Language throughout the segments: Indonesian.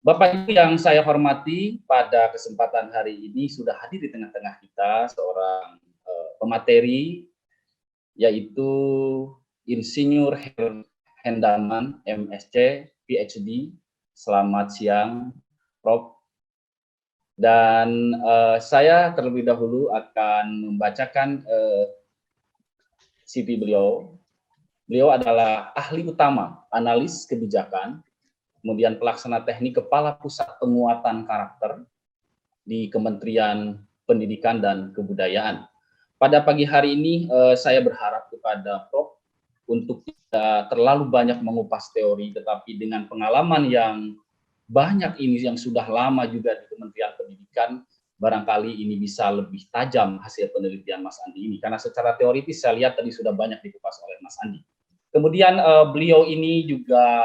Bapak Ibu yang saya hormati, pada kesempatan hari ini sudah hadir di tengah-tengah kita seorang pemateri, yaitu Insinyur Hendarman, MSc, PhD. Selamat siang, Prof. Dan saya terlebih dahulu akan membacakan CV beliau. Beliau adalah ahli utama analis kebijakan, kemudian pelaksana teknik kepala pusat penguatan karakter di Kementerian Pendidikan dan Kebudayaan. Pada pagi hari ini saya berharap kepada Prof untuk tidak terlalu banyak mengupas teori, tetapi dengan pengalaman yang banyak ini yang sudah lama juga di Kementerian Pendidikan, barangkali ini bisa lebih tajam hasil penelitian Mas Andi ini, karena secara teoritis saya lihat tadi sudah banyak dikupas oleh Mas Andi. Kemudian beliau ini juga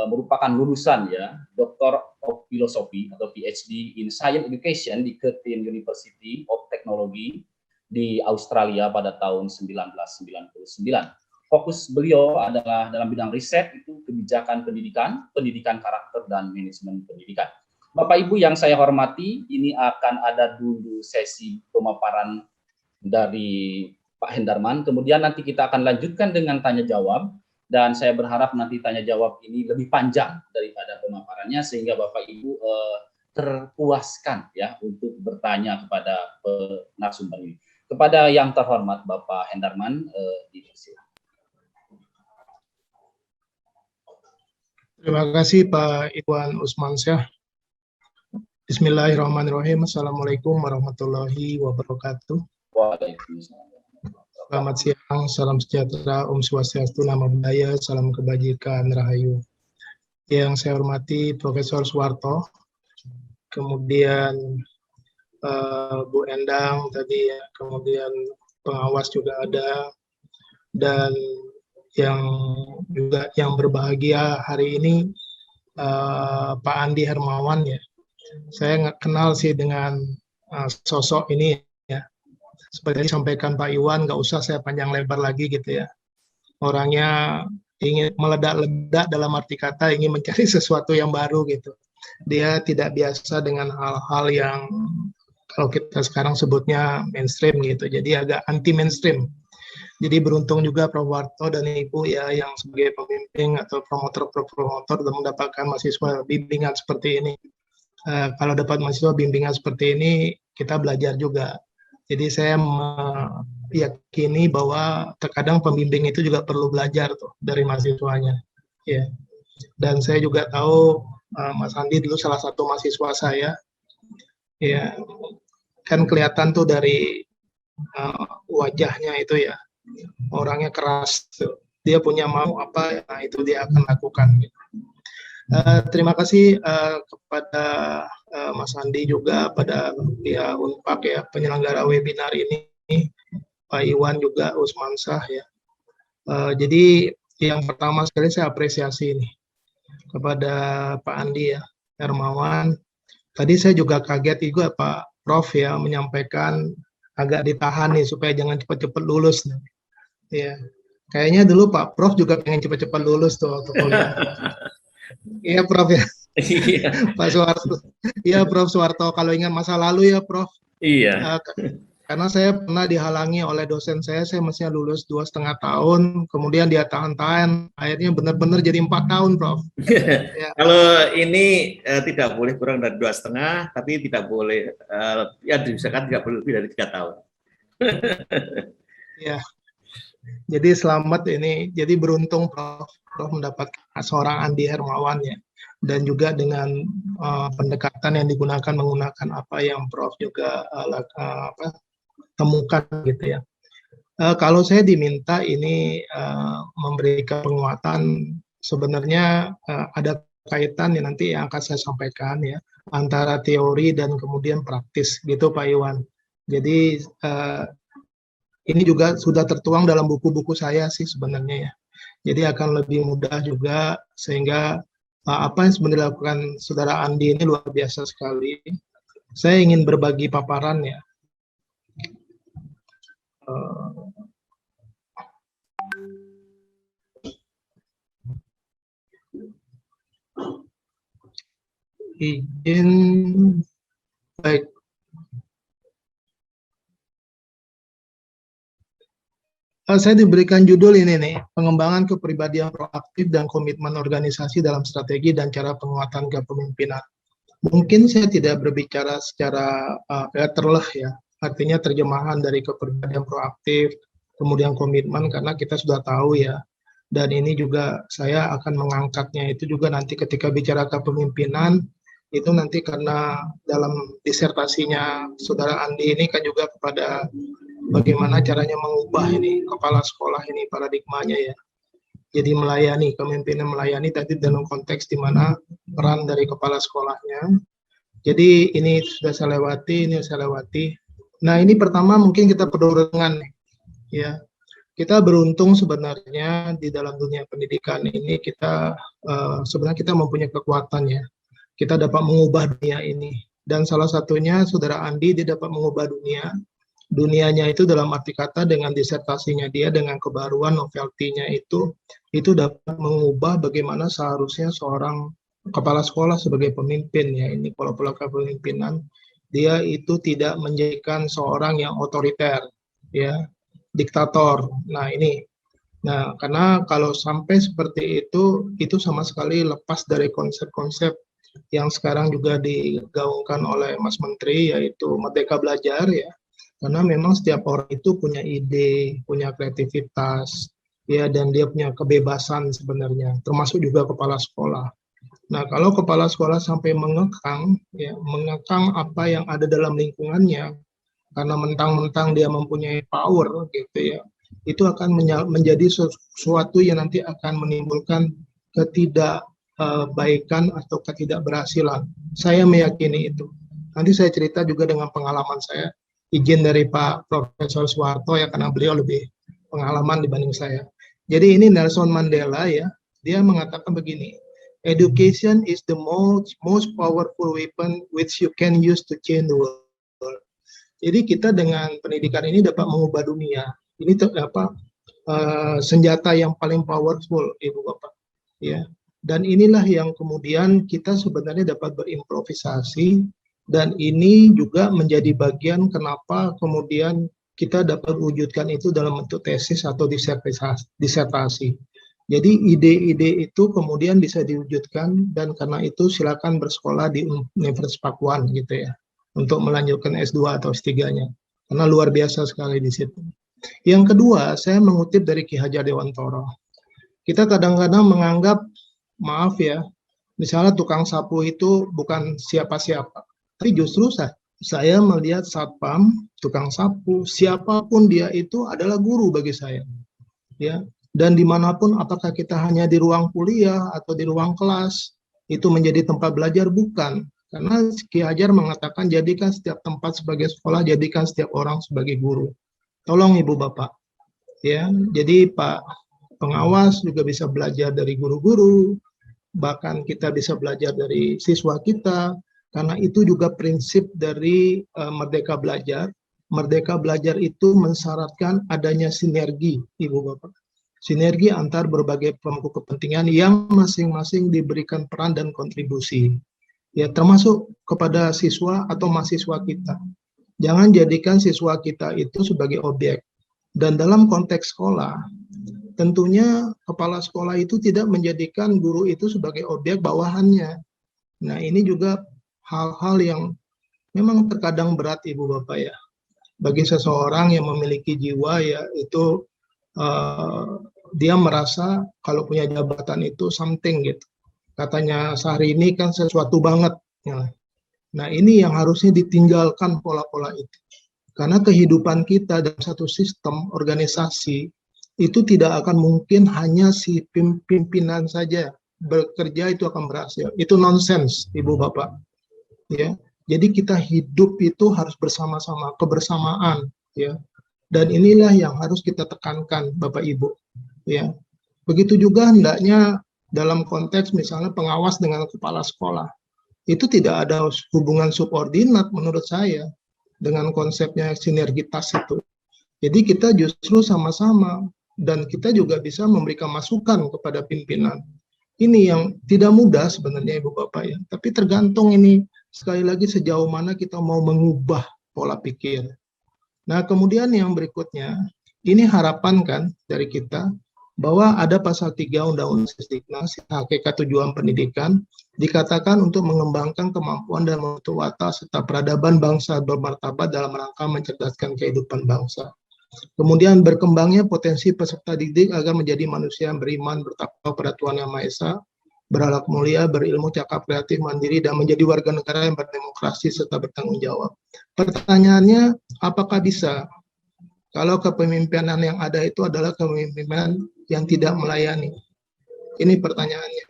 merupakan lulusan ya Doctor of Philosophy atau PhD in Science Education di Curtin University of Technology di Australia pada tahun 1999. Fokus beliau adalah dalam bidang riset itu kebijakan pendidikan, pendidikan karakter dan manajemen pendidikan. Bapak Ibu yang saya hormati, ini akan ada dulu sesi pemaparan dari Pak Hendarman, kemudian nanti kita akan lanjutkan dengan tanya jawab, dan saya berharap nanti tanya jawab ini lebih panjang daripada pemaparannya sehingga Bapak Ibu terpuaskan ya untuk bertanya kepada narasumber ini. Kepada yang terhormat Bapak Hendarman, dipersilakan. Terima kasih Pak Iwan Usmansyah. Bismillahirrahmanirrahim. Assalamualaikum warahmatullahi wabarakatuh. Waalaikumsalam. Selamat siang, salam sejahtera, Om Swastiastu, Namo Buddhaya, salam kebajikan, Rahayu. Yang saya hormati Profesor Suwarto, kemudian Bu Endang tadi ya, kemudian pengawas juga ada, dan yang berbahagia hari ini Pak Andi Hermawan ya. Saya nggak kenal sih dengan sosok ini ya. Seperti disampaikan Pak Iwan, nggak usah saya panjang lebar lagi gitu ya. Orangnya ingin meledak-ledak dalam arti kata ingin mencari sesuatu yang baru gitu. Dia tidak biasa dengan hal-hal yang kalau kita sekarang sebutnya mainstream gitu. Jadi agak anti mainstream. Jadi beruntung juga Prof. Warto dan Ibu ya yang sebagai pemimpin atau promotor sudah mendapatkan mahasiswa bimbingan seperti ini. Kalau dapat mahasiswa bimbingan seperti ini, kita belajar juga. Jadi saya meyakini bahwa terkadang pembimbing itu juga perlu belajar tuh dari mahasiswanya. Ya. Dan saya juga tahu Mas Andi dulu salah satu mahasiswa saya. Ya, kan kelihatan tuh dari wajahnya itu ya, orangnya keras tuh. Dia punya mau apa, nah itu dia akan lakukan. Terima kasih kepada Mas Andi juga, pada pihak Unpad ya, penyelenggara webinar ini, Pak Iwan juga, Usmansyah ya. Jadi yang pertama sekali saya apresiasi nih kepada Pak Andi ya, Hermawan. Tadi saya juga kaget juga Pak Prof ya menyampaikan agak ditahan nih supaya jangan cepat-cepat lulus nih. Ya, kayaknya dulu Pak Prof juga pengen cepat-cepat lulus tuh waktu kuliah. Iya Prof ya. Pak Suwarto. Iya Prof Suwarto, kalau ingat masa lalu ya Prof. Iya. Karena saya pernah dihalangi oleh dosen saya mestinya lulus 2,5 tahun, kemudian dia tahan-tahan, akhirnya benar-benar jadi 4 tahun Prof. Ya. Kalau ini tidak boleh kurang dari 2,5, tapi tidak boleh, ya misalkan tidak boleh lebih dari 3 tahun. Ya. Jadi selamat ini, jadi beruntung Prof mendapatkan seorang Andi Hermawan ya, dan juga dengan pendekatan yang digunakan menggunakan apa yang Prof juga temukan gitu ya. Kalau saya diminta ini memberikan penguatan, sebenarnya ada kaitan yang nanti yang akan saya sampaikan ya antara teori dan kemudian praktis gitu Pak Iwan. Jadi ini juga sudah tertuang dalam buku-buku saya sih sebenarnya ya. Jadi akan lebih mudah juga sehingga apa yang sebenarnya dilakukan Saudara Andi ini luar biasa sekali. Saya ingin berbagi paparan ya. izin, baik. Saya diberikan judul ini nih, pengembangan kepribadian proaktif dan komitmen organisasi dalam strategi dan cara penguatan kepemimpinan. Mungkin saya tidak berbicara secara letterleh ya, artinya terjemahan dari kepribadian proaktif, kemudian komitmen, karena kita sudah tahu ya, dan ini juga saya akan mengangkatnya itu juga nanti ketika bicara kepemimpinan, itu nanti karena dalam disertasinya Saudara Andi ini kan juga kepada bagaimana caranya mengubah ini kepala sekolah ini paradigmanya ya. Jadi melayani, kepemimpinan melayani tadi dalam konteks di mana peran dari kepala sekolahnya. Jadi ini sudah saya lewati, ini saya lewati. Nah ini pertama mungkin kita perlu dengan ya. Kita beruntung sebenarnya di dalam dunia pendidikan ini kita sebenarnya kita mempunyai kekuatan ya. Kita dapat mengubah dunia ini. Dan salah satunya Saudara Andi dia dapat mengubah dunia. Dunianya itu dalam arti kata dengan disertasinya dia, dengan kebaruan novelty-nya itu dapat mengubah bagaimana seharusnya seorang kepala sekolah sebagai pemimpin ya. Ini pola-pola kepemimpinan, dia itu tidak menjadikan seorang yang otoriter ya, diktator. Nah ini, nah karena kalau sampai seperti itu sama sekali lepas dari konsep-konsep yang sekarang juga digaungkan oleh Mas Menteri, yaitu Merdeka Belajar ya. Karena memang setiap orang itu punya ide, punya kreativitas, ya, dan dia punya kebebasan sebenarnya, termasuk juga kepala sekolah. Nah, kalau kepala sekolah sampai mengekang, ya, mengekang apa yang ada dalam lingkungannya, karena mentang-mentang dia mempunyai power, gitu ya, itu akan menjadi sesuatu yang nanti akan menimbulkan ketidakbaikan atau ketidakberhasilan. Saya meyakini itu. Nanti saya cerita juga dengan pengalaman saya. Izin dari Pak Profesor Soeharto ya, karena beliau lebih pengalaman dibanding saya. Jadi ini Nelson Mandela ya, dia mengatakan begini, education is the most powerful weapon which you can use to change the world. Jadi kita dengan pendidikan ini dapat mengubah dunia. Ini senjata yang paling powerful, Ibu Bapak. Ya. Dan inilah yang kemudian kita sebenarnya dapat berimprovisasi, dan ini juga menjadi bagian kenapa kemudian kita dapat wujudkan itu dalam bentuk tesis atau disertasi. Jadi ide-ide itu kemudian bisa diwujudkan, dan karena itu silakan bersekolah di Universitas Pakuan gitu ya, untuk melanjutkan S2 atau S3-nya. Karena luar biasa sekali di situ. Yang kedua, saya mengutip dari Ki Hajar Dewantoro. Kita kadang-kadang menganggap, maaf ya, misalnya tukang sapu itu bukan siapa-siapa. Tapi justru saya melihat satpam, tukang sapu, siapapun dia itu adalah guru bagi saya. Ya. Dan dimanapun, apakah kita hanya di ruang kuliah atau di ruang kelas, itu menjadi tempat belajar, bukan. Karena Ki Hajar mengatakan, jadikan setiap tempat sebagai sekolah, jadikan setiap orang sebagai guru. Tolong Ibu Bapak. Ya, jadi Pak pengawas juga bisa belajar dari guru-guru, bahkan kita bisa belajar dari siswa kita, karena itu juga prinsip dari Merdeka Belajar. Merdeka Belajar itu mensyaratkan adanya sinergi, Ibu Bapak. Sinergi antar berbagai pemangku kepentingan yang masing-masing diberikan peran dan kontribusi. Ya, termasuk kepada siswa atau mahasiswa kita. Jangan jadikan siswa kita itu sebagai objek. Dan dalam konteks sekolah, tentunya kepala sekolah itu tidak menjadikan guru itu sebagai objek bawahannya. Nah, ini juga hal-hal yang memang terkadang berat, Ibu Bapak ya. Bagi seseorang yang memiliki jiwa ya, itu dia merasa kalau punya jabatan itu something gitu. Katanya Syahrini kan sesuatu banget. Ya. Nah, ini yang harusnya ditinggalkan pola-pola itu. Karena kehidupan kita dalam satu sistem organisasi itu tidak akan mungkin hanya si pimpinan saja bekerja itu akan berhasil. Itu nonsens, Ibu Bapak. Ya. Jadi kita hidup itu harus bersama-sama, kebersamaan, ya. Dan inilah yang harus kita tekankan, Bapak Ibu, ya. Begitu juga hendaknya dalam konteks misalnya pengawas dengan kepala sekolah. Itu tidak ada hubungan subordinat menurut saya dengan konsepnya sinergitas itu. Jadi kita justru sama-sama, dan kita juga bisa memberikan masukan kepada pimpinan. Ini yang tidak mudah sebenarnya Ibu Bapak ya. Tapi tergantung ini sekali lagi sejauh mana kita mau mengubah pola pikir. Nah, kemudian yang berikutnya, ini harapan kan dari kita bahwa ada pasal 3 Undang-Undang Sisdiknas, hakikat tujuan pendidikan, dikatakan untuk mengembangkan kemampuan dan mutu watak serta peradaban bangsa bermartabat dalam rangka mencerdaskan kehidupan bangsa. Kemudian berkembangnya potensi peserta didik agar menjadi manusia yang beriman, bertakwa pada Tuhan Yang Maha Esa, berakhlak mulia, berilmu, cakap, kreatif, mandiri, dan menjadi warga negara yang berdemokrasi serta bertanggung jawab. Pertanyaannya, apakah bisa? Kalau kepemimpinan yang ada itu adalah kepemimpinan yang tidak melayani. Ini pertanyaannya.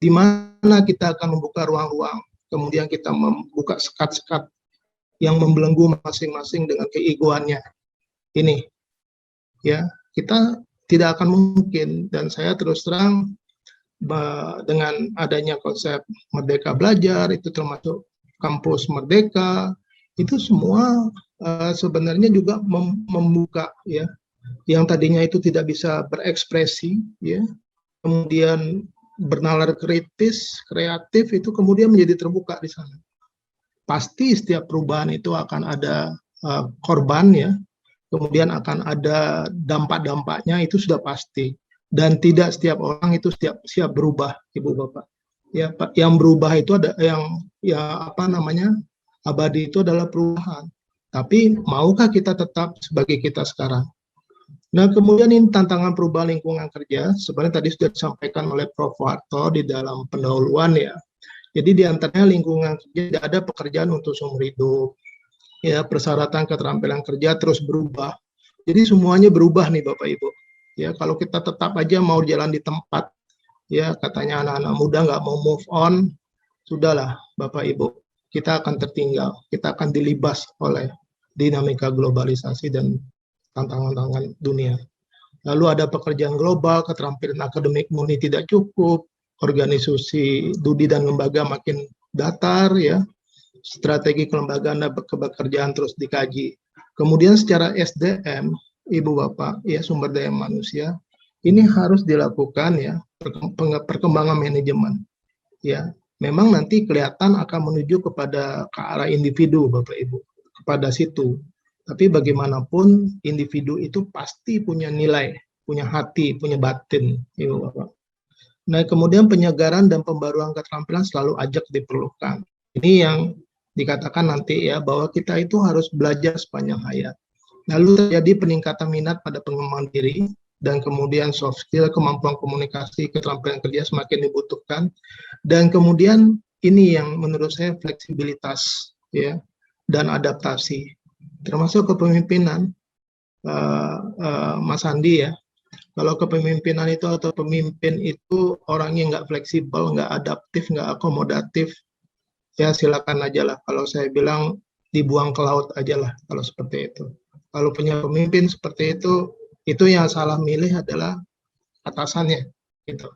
Di mana kita akan membuka ruang-ruang, kemudian kita membuka sekat-sekat yang membelenggu masing-masing dengan keegoannya. Ini, ya, kita tidak akan mungkin, dan saya terus terang dengan adanya konsep Merdeka Belajar, itu termasuk kampus Merdeka, itu semua sebenarnya juga membuka, ya, yang tadinya itu tidak bisa berekspresi, ya, kemudian bernalar kritis, kreatif, itu kemudian menjadi terbuka di sana. Pasti setiap perubahan itu akan ada korban, ya, kemudian akan ada dampak-dampaknya, itu sudah pasti. Dan tidak setiap orang itu siap berubah, Ibu Bapak. Ya, yang berubah itu ada yang abadi itu adalah perubahan. Tapi maukah kita tetap sebagai kita sekarang? Nah, kemudian ini tantangan perubahan lingkungan kerja, sebenarnya tadi sudah disampaikan oleh Prof. Warto di dalam pendahuluan ya. Jadi di antaranya lingkungan kerja tidak ada pekerjaan untuk seumur hidup. Ya, persyaratan keterampilan kerja terus berubah. Jadi semuanya berubah nih Bapak Ibu. Ya, kalau kita tetap aja mau jalan di tempat, ya katanya anak-anak muda nggak mau move on, sudahlah Bapak Ibu, kita akan tertinggal, kita akan dilibas oleh dinamika globalisasi dan tantangan-tantangan dunia. Lalu ada pekerjaan global, keterampilan akademik murni tidak cukup, organisasi studi dan lembaga makin datar, ya, strategi kelembagaan dan kebekerjaan terus dikaji. Kemudian secara SDM, Ibu Bapak, ya, sumber daya manusia, ini harus dilakukan, ya, perkembangan manajemen. Ya, memang nanti kelihatan akan menuju kepada ke arah individu, Bapak Ibu, kepada situ. Tapi bagaimanapun individu itu pasti punya nilai, punya hati, punya batin, Ibu Bapak. Nah, kemudian penyegaran dan pembaruan keterampilan selalu ajak diperlukan. Ini yang dikatakan nanti ya, bahwa kita itu harus belajar sepanjang hayat. Lalu terjadi peningkatan minat pada pengembangan diri, dan kemudian soft skill, kemampuan komunikasi, keterampilan kerja semakin dibutuhkan. Dan kemudian ini yang menurut saya fleksibilitas, ya, dan adaptasi, termasuk kepemimpinan, Mas Andi ya. Kalau kepemimpinan itu atau pemimpin itu orangnya nggak fleksibel, nggak adaptif, nggak akomodatif, ya silakan aja lah. Kalau saya bilang dibuang ke laut aja lah kalau seperti itu. Kalau punya pemimpin seperti itu yang salah milih adalah atasannya. Gitu.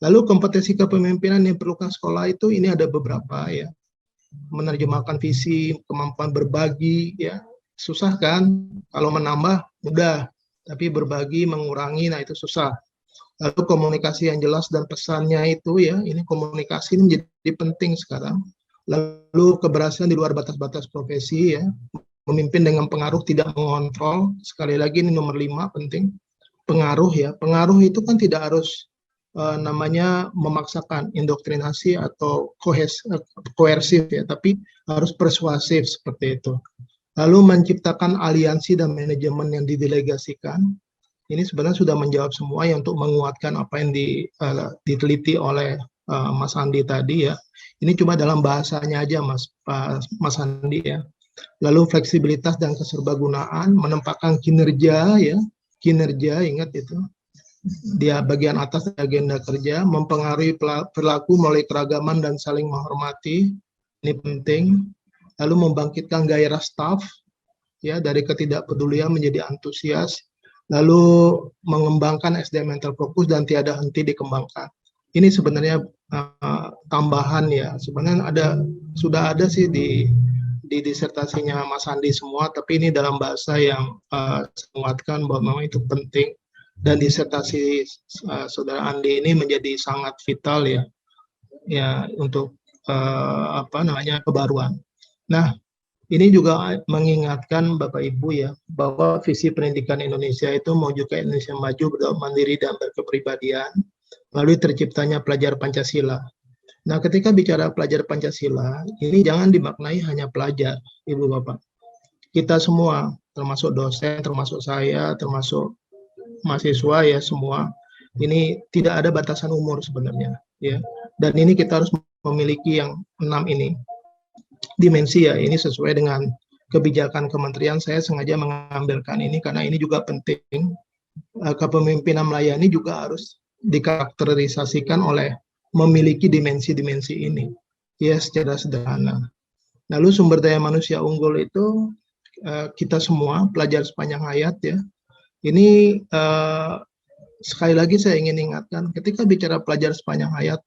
Lalu kompetensi kepemimpinan yang perlukan sekolah itu ini ada beberapa ya. Menerjemahkan visi, kemampuan berbagi, ya susah kan? Kalau menambah mudah, tapi berbagi, mengurangi, nah itu susah. Lalu komunikasi yang jelas dan pesannya itu ya, ini komunikasi ini menjadi penting sekarang. Lalu keberhasilan di luar batas-batas profesi ya, memimpin dengan pengaruh tidak mengontrol, sekali lagi ini nomor 5 penting, pengaruh ya, pengaruh itu kan tidak harus namanya memaksakan, indoktrinasi atau koersif ya, tapi harus persuasif seperti itu. Lalu menciptakan aliansi dan manajemen yang didelegasikan, ini sebenarnya sudah menjawab semua ya untuk menguatkan apa yang diteliti oleh Mas Andi tadi ya. Ini cuma dalam bahasanya aja Mas Andi ya. Lalu fleksibilitas dan keserbagunaan, menempatkan kinerja ya, kinerja ingat itu, dia bagian atas agenda kerja, mempengaruhi perilaku melalui keragaman dan saling menghormati, ini penting. Lalu membangkitkan gairah staf ya, dari ketidakpedulian menjadi antusias, lalu mengembangkan SDM yang terfokus dan tiada henti dikembangkan. Ini sebenarnya tambahan ya, sebenarnya sudah ada sih di disertasinya Mas Andi semua, tapi ini dalam bahasa yang menguatkan bahwa memang itu penting. dan disertasi saudara Andi ini menjadi sangat vital ya untuk kebaruan. Nah, ini juga mengingatkan Bapak Ibu ya, bahwa visi pendidikan Indonesia itu mewujudkan Indonesia maju, mandiri, dan berkepribadian melalui terciptanya pelajar Pancasila. Nah, ketika bicara pelajar Pancasila, ini jangan dimaknai hanya pelajar, Ibu Bapak. Kita semua, termasuk dosen, termasuk saya, termasuk mahasiswa ya semua, ini tidak ada batasan umur sebenarnya, ya. Dan ini kita harus memiliki yang 6 ini. Dimensi ya, ini sesuai dengan kebijakan kementerian, saya sengaja mengambilkan ini karena ini juga penting. Kepemimpinan melayani juga harus dikarakterisasikan oleh memiliki dimensi-dimensi ini ya secara sederhana. Lalu sumber daya manusia unggul itu kita semua pelajar sepanjang hayat ya. Ini sekali lagi saya ingin ingatkan, ketika bicara pelajar sepanjang hayat,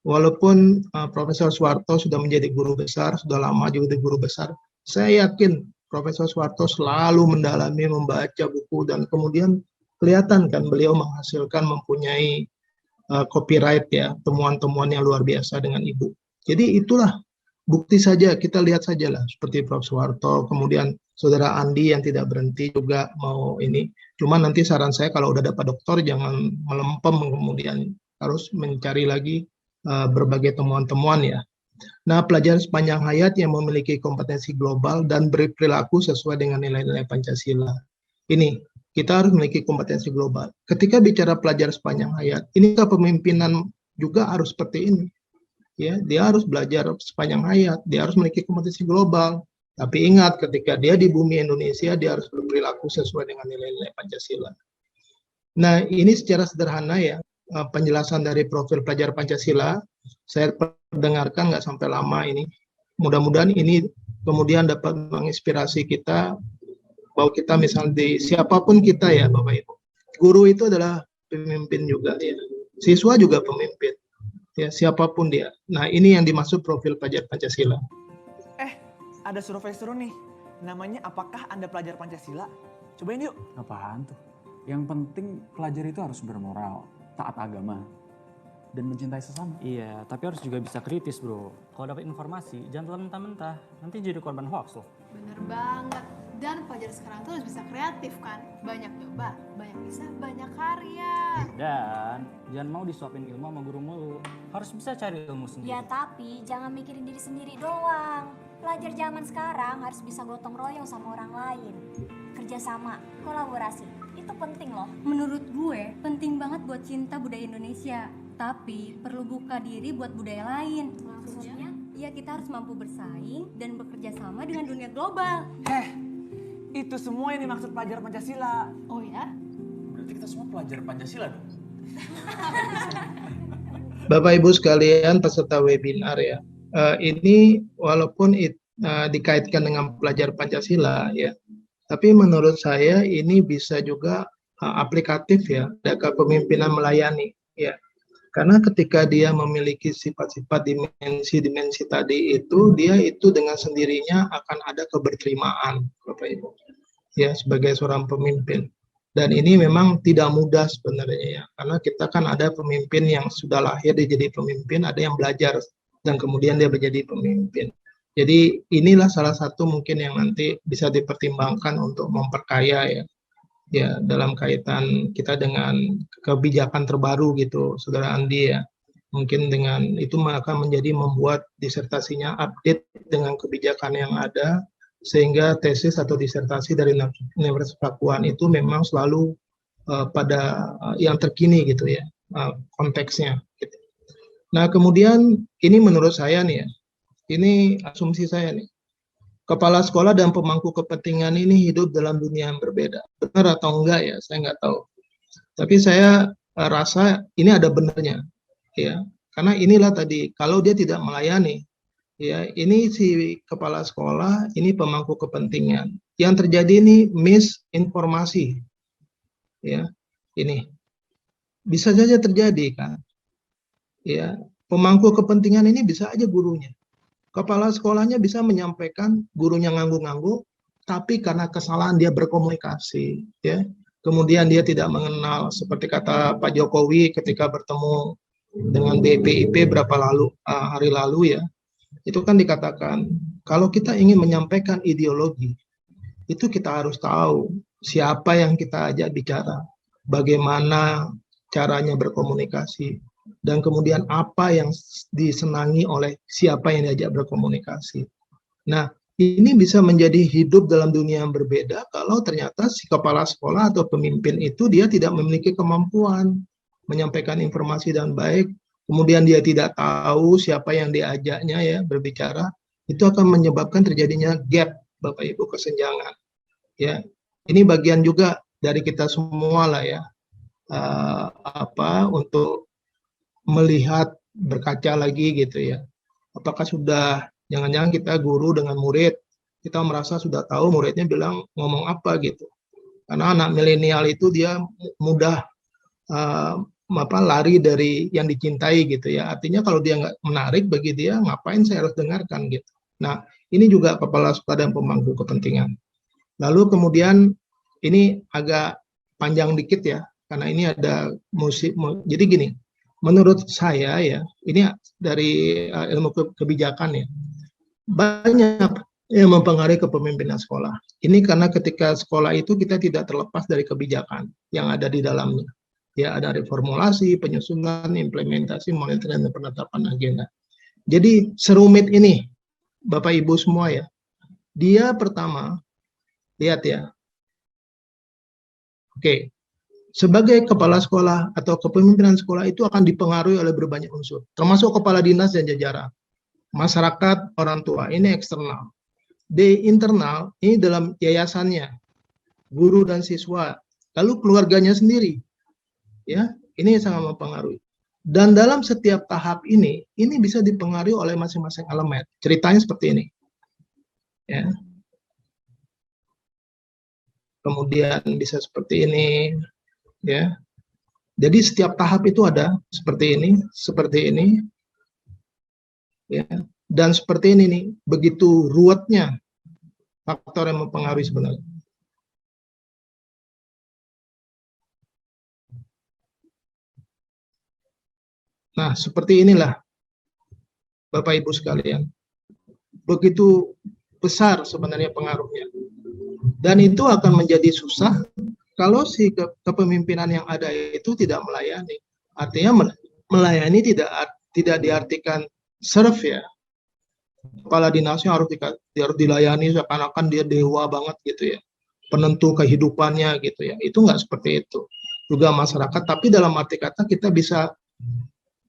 walaupun Profesor Soeharto sudah menjadi guru besar, sudah lama juga jadi guru besar, saya yakin Profesor Soeharto selalu mendalami, membaca buku, dan kemudian kelihatan kan beliau menghasilkan, mempunyai copyright ya, temuan-temuan yang luar biasa dengan Ibu. Jadi itulah bukti saja, kita lihat saja lah, seperti Prof. Soeharto, kemudian Saudara Andi yang tidak berhenti juga mau ini. Cuma nanti saran saya kalau udah dapat doktor jangan melempem, kemudian harus mencari lagi berbagai temuan-temuan ya. Nah, pelajar sepanjang hayat yang memiliki kompetensi global dan berperilaku sesuai dengan nilai-nilai Pancasila. Ini, kita harus memiliki kompetensi global. Ketika bicara pelajar sepanjang hayat, ini kepemimpinan juga harus seperti ini. Ya, dia harus belajar sepanjang hayat, dia harus memiliki kompetensi global. Tapi ingat, ketika dia di bumi Indonesia, dia harus berperilaku sesuai dengan nilai-nilai Pancasila. Nah, ini secara sederhana ya, penjelasan dari profil pelajar Pancasila. Saya perdengarkan nggak sampai lama ini. Mudah-mudahan ini kemudian dapat menginspirasi kita, bahwa kita misalnya di siapapun kita ya Bapak Ibu. Guru itu adalah pemimpin juga ya. Siswa juga pemimpin. Ya, siapapun dia. Nah, ini yang dimaksud profil pelajar Pancasila. Ada survei seru nih. Namanya apakah Anda pelajar Pancasila? Cobain yuk. Apaan tuh? Yang penting pelajar itu harus bermoral, taat agama, dan mencintai sesama. Iya, tapi harus juga bisa kritis bro. Kalau dapat informasi, jangan telan mentah-mentah. Nanti jadi korban hoax loh. Bener banget. Dan pelajar sekarang tuh harus bisa kreatif kan. Banyak nyoba, banyak bisa, banyak karya. Dan jangan mau disuapin ilmu sama guru mulu. Harus bisa cari ilmu sendiri. Ya tapi jangan mikirin diri sendiri doang. Pelajar zaman sekarang harus bisa gotong royong sama orang lain. Kerjasama, kolaborasi, itu penting loh. Menurut gue, penting banget buat cinta budaya Indonesia. Tapi perlu buka diri buat budaya lain. Maksudnya? Ya kita harus mampu bersaing dan bekerja sama dengan dunia global. Itu semua yang dimaksud pelajar Pancasila. Oh ya? Berarti kita semua pelajar Pancasila dong? Bapak Ibu sekalian peserta webinar ya, ini walaupun dikaitkan dengan pelajar Pancasila ya, tapi menurut saya ini bisa juga aplikatif ya, ada kepemimpinan melayani ya. Karena ketika dia memiliki sifat-sifat dimensi-dimensi tadi itu, dia itu dengan sendirinya akan ada keberterimaan, Bapak Ibu, ya sebagai seorang pemimpin. Dan ini memang tidak mudah sebenarnya ya, karena kita kan ada pemimpin yang sudah lahir dia jadi pemimpin, ada yang belajar dan kemudian dia menjadi pemimpin. Jadi inilah salah satu mungkin yang nanti bisa dipertimbangkan untuk memperkaya ya dalam kaitan kita dengan kebijakan terbaru gitu, Saudara Andi ya. Mungkin dengan itu akan menjadi membuat disertasinya update dengan kebijakan yang ada, sehingga tesis atau disertasi dari Universitas Pakuan itu memang selalu pada yang terkini gitu ya, konteksnya. Gitu. Nah kemudian ini menurut saya nih ya, ini asumsi saya nih, kepala sekolah dan pemangku kepentingan ini hidup dalam dunia yang berbeda. Benar atau enggak ya, saya nggak tahu. Tapi saya rasa ini ada benarnya, ya. Karena inilah tadi, kalau dia tidak melayani, ya ini si kepala sekolah, ini pemangku kepentingan. Yang terjadi ini misinformasi, ya. Ini bisa saja terjadi kan, ya. Pemangku kepentingan ini bisa aja gurunya. Kepala sekolahnya bisa menyampaikan, gurunya ngangguk-ngangguk, tapi karena kesalahan dia berkomunikasi, ya, kemudian dia tidak mengenal, seperti kata Pak Jokowi ketika bertemu dengan BPIP hari lalu ya, itu kan dikatakan kalau kita ingin menyampaikan ideologi, itu kita harus tahu siapa yang kita ajak bicara, bagaimana caranya berkomunikasi, dan kemudian apa yang disenangi oleh siapa yang diajak berkomunikasi. Nah, ini bisa menjadi hidup dalam dunia yang berbeda kalau ternyata si kepala sekolah atau pemimpin itu dia tidak memiliki kemampuan menyampaikan informasi dengan baik, kemudian dia tidak tahu siapa yang diajaknya ya berbicara, itu akan menyebabkan terjadinya gap, Bapak Ibu, kesenjangan. Ya, ini bagian juga dari kita semua lah ya, untuk melihat, berkaca lagi gitu ya. Apakah sudah, jangan-jangan kita guru dengan murid, kita merasa sudah tahu muridnya bilang ngomong apa gitu. Karena anak milenial itu dia mudah lari dari yang dicintai gitu ya. Artinya kalau dia nggak menarik bagi dia, ngapain saya harus dengarkan gitu. Nah, ini juga kepala sekolah dan pemangku kepentingan. Lalu kemudian ini agak panjang dikit ya, karena ini ada musik. Jadi gini, menurut saya ya, ini dari ilmu kebijakan ya, banyak yang mempengaruhi kepemimpinan sekolah. Ini karena ketika sekolah itu kita tidak terlepas dari kebijakan yang ada di dalamnya. Ya, ada reformulasi, penyusunan, implementasi, monitoring, dan penetapan agenda. Jadi serumit ini, Bapak Ibu semua ya. Dia pertama, lihat ya. Oke. Sebagai kepala sekolah atau kepemimpinan sekolah itu akan dipengaruhi oleh berbanyak unsur, termasuk kepala dinas dan jajaran, masyarakat, orang tua, ini eksternal. Di internal, ini dalam yayasannya, guru dan siswa, lalu keluarganya sendiri, ya, ini sangat mempengaruhi. Dan dalam setiap tahap ini bisa dipengaruhi oleh masing-masing elemen. Ceritanya seperti ini, ya. Kemudian bisa seperti ini. Ya, jadi setiap tahap itu ada seperti ini, ya, dan seperti ini nih, begitu ruwetnya faktor yang mempengaruhi sebenarnya. Nah, seperti inilah, Bapak Ibu sekalian, begitu besar sebenarnya pengaruhnya, dan itu akan menjadi susah kalau si kepemimpinan yang ada itu tidak melayani. Artinya melayani tidak diartikan serve ya. Kepala dinasnya harus dilayani seakan-akan dia dewa banget gitu ya. Penentu kehidupannya gitu ya. Itu nggak seperti itu. Juga masyarakat, tapi dalam arti kata kita bisa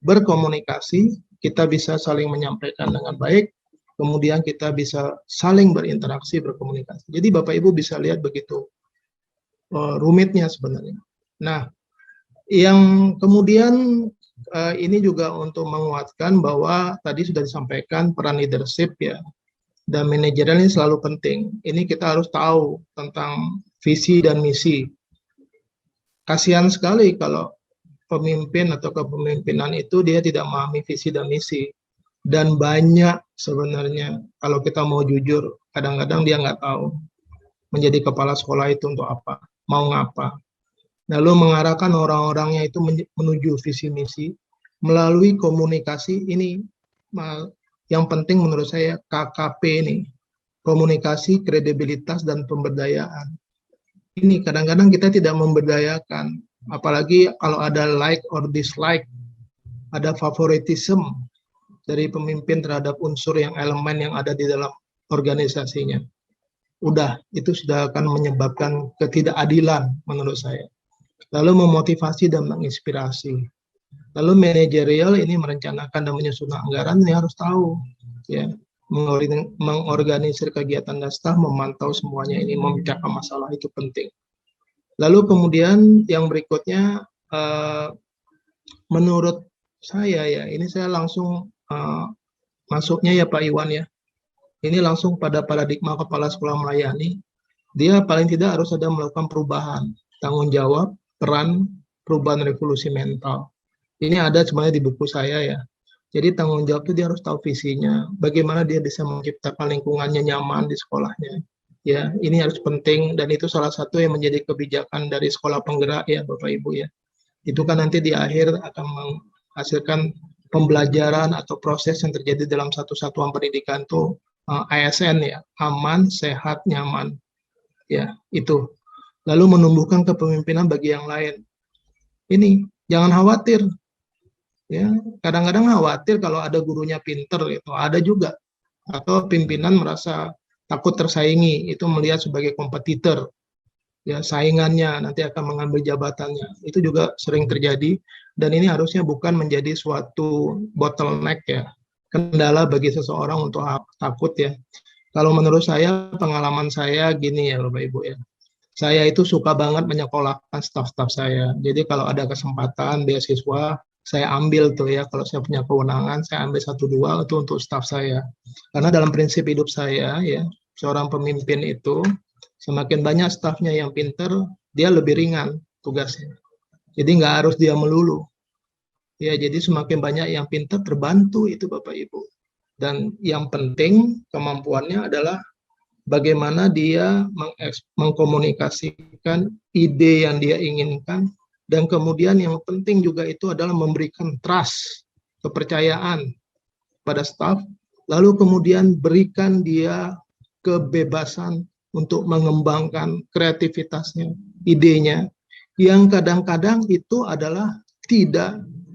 berkomunikasi, kita bisa saling menyampaikan dengan baik, kemudian kita bisa saling berinteraksi, berkomunikasi. Jadi Bapak Ibu bisa lihat begitu rumitnya sebenarnya. Nah, yang kemudian ini juga untuk menguatkan bahwa tadi sudah disampaikan peran leadership ya, dan manajerial ini selalu penting. Ini kita harus tahu tentang visi dan misi. Kasihan sekali kalau pemimpin atau kepemimpinan itu dia tidak memahami visi dan misi. Dan banyak sebenarnya, kalau kita mau jujur, kadang-kadang dia nggak tahu menjadi kepala sekolah itu untuk apa, mau ngapa. Lalu mengarahkan orang-orangnya itu menuju visi misi melalui komunikasi ini. Yang penting menurut saya KKP ini, komunikasi, kredibilitas, dan pemberdayaan. Ini kadang-kadang kita tidak memberdayakan, apalagi kalau ada like or dislike, ada favoritism dari pemimpin terhadap unsur elemen yang ada di dalam organisasinya. Itu sudah akan menyebabkan ketidakadilan menurut saya. Lalu memotivasi dan menginspirasi. Lalu manajerial ini merencanakan dan menyusun anggaran, ini harus tahu ya, mengorganisir kegiatan dan staf, memantau semuanya, ini memecahkan masalah itu penting. Lalu kemudian yang berikutnya menurut saya ya, ini saya langsung masuknya ya Pak Iwan ya. Ini langsung pada paradigma kepala sekolah melayani, dia paling tidak harus ada melakukan perubahan, tanggung jawab, peran, perubahan revolusi mental. Ini ada sebenarnya di buku saya ya. Jadi tanggung jawab itu dia harus tahu visinya, bagaimana dia bisa menciptakan lingkungannya nyaman di sekolahnya, Ya, ini harus penting dan itu salah satu yang menjadi kebijakan dari sekolah penggerak ya Bapak Ibu ya. Itu kan nanti di akhir akan menghasilkan pembelajaran atau proses yang terjadi dalam satu satuan pendidikan itu ASN ya, aman, sehat, nyaman. Ya, itu. Lalu menumbuhkan kepemimpinan bagi yang lain. Ini jangan khawatir. Ya, kadang-kadang khawatir kalau ada gurunya pinter gitu, ada juga. Atau pimpinan merasa takut tersaingi, itu melihat sebagai kompetitor. Ya, saingannya nanti akan mengambil jabatannya. Itu juga sering terjadi dan ini harusnya bukan menjadi suatu bottleneck ya, kendala bagi seseorang untuk takut ya. Kalau menurut saya, pengalaman saya gini ya Bapak Ibu ya. Saya itu suka banget menyekolahkan staf-staf saya. Jadi kalau ada kesempatan beasiswa, saya ambil tuh ya, kalau saya punya kewenangan, saya ambil 1-2 itu untuk staf saya. Karena dalam prinsip hidup saya ya, seorang pemimpin itu semakin banyak stafnya yang pinter, dia lebih ringan tugasnya. Jadi nggak harus dia melulu. Ya, jadi semakin banyak yang pinter terbantu itu Bapak Ibu. Dan yang penting kemampuannya adalah bagaimana dia mengkomunikasikan ide yang dia inginkan. Dan kemudian yang penting juga itu adalah memberikan trust, kepercayaan pada staf, lalu kemudian berikan dia kebebasan untuk mengembangkan kreativitasnya, idenya, yang kadang-kadang itu adalah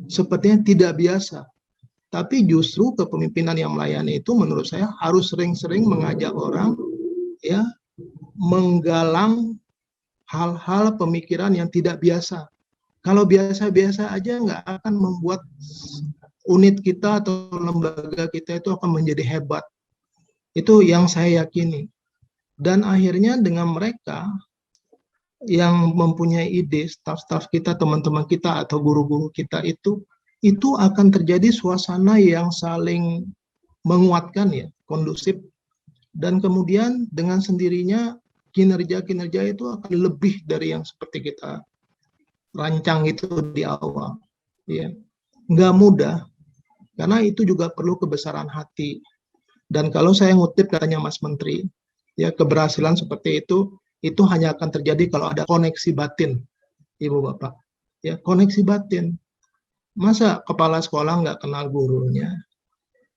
sepertinya tidak biasa. Tapi justru kepemimpinan yang melayani itu menurut saya harus sering-sering mengajak orang ya menggalang hal-hal pemikiran yang tidak biasa. Kalau biasa-biasa aja nggak akan membuat unit kita atau lembaga kita itu akan menjadi hebat. Itu yang saya yakini. Dan akhirnya dengan mereka yang mempunyai ide, staf-staf kita, teman-teman kita atau guru-guru kita itu akan terjadi suasana yang saling menguatkan ya, kondusif. Dan kemudian dengan sendirinya kinerja-kinerja itu akan lebih dari yang seperti kita rancang itu di awal. Ya. Nggak mudah, karena itu juga perlu kebesaran hati. Dan kalau saya ngutip katanya Mas Menteri, ya keberhasilan seperti itu hanya akan terjadi kalau ada koneksi batin, Ibu Bapak. Ya, koneksi batin. Masa kepala sekolah nggak kenal gurunya?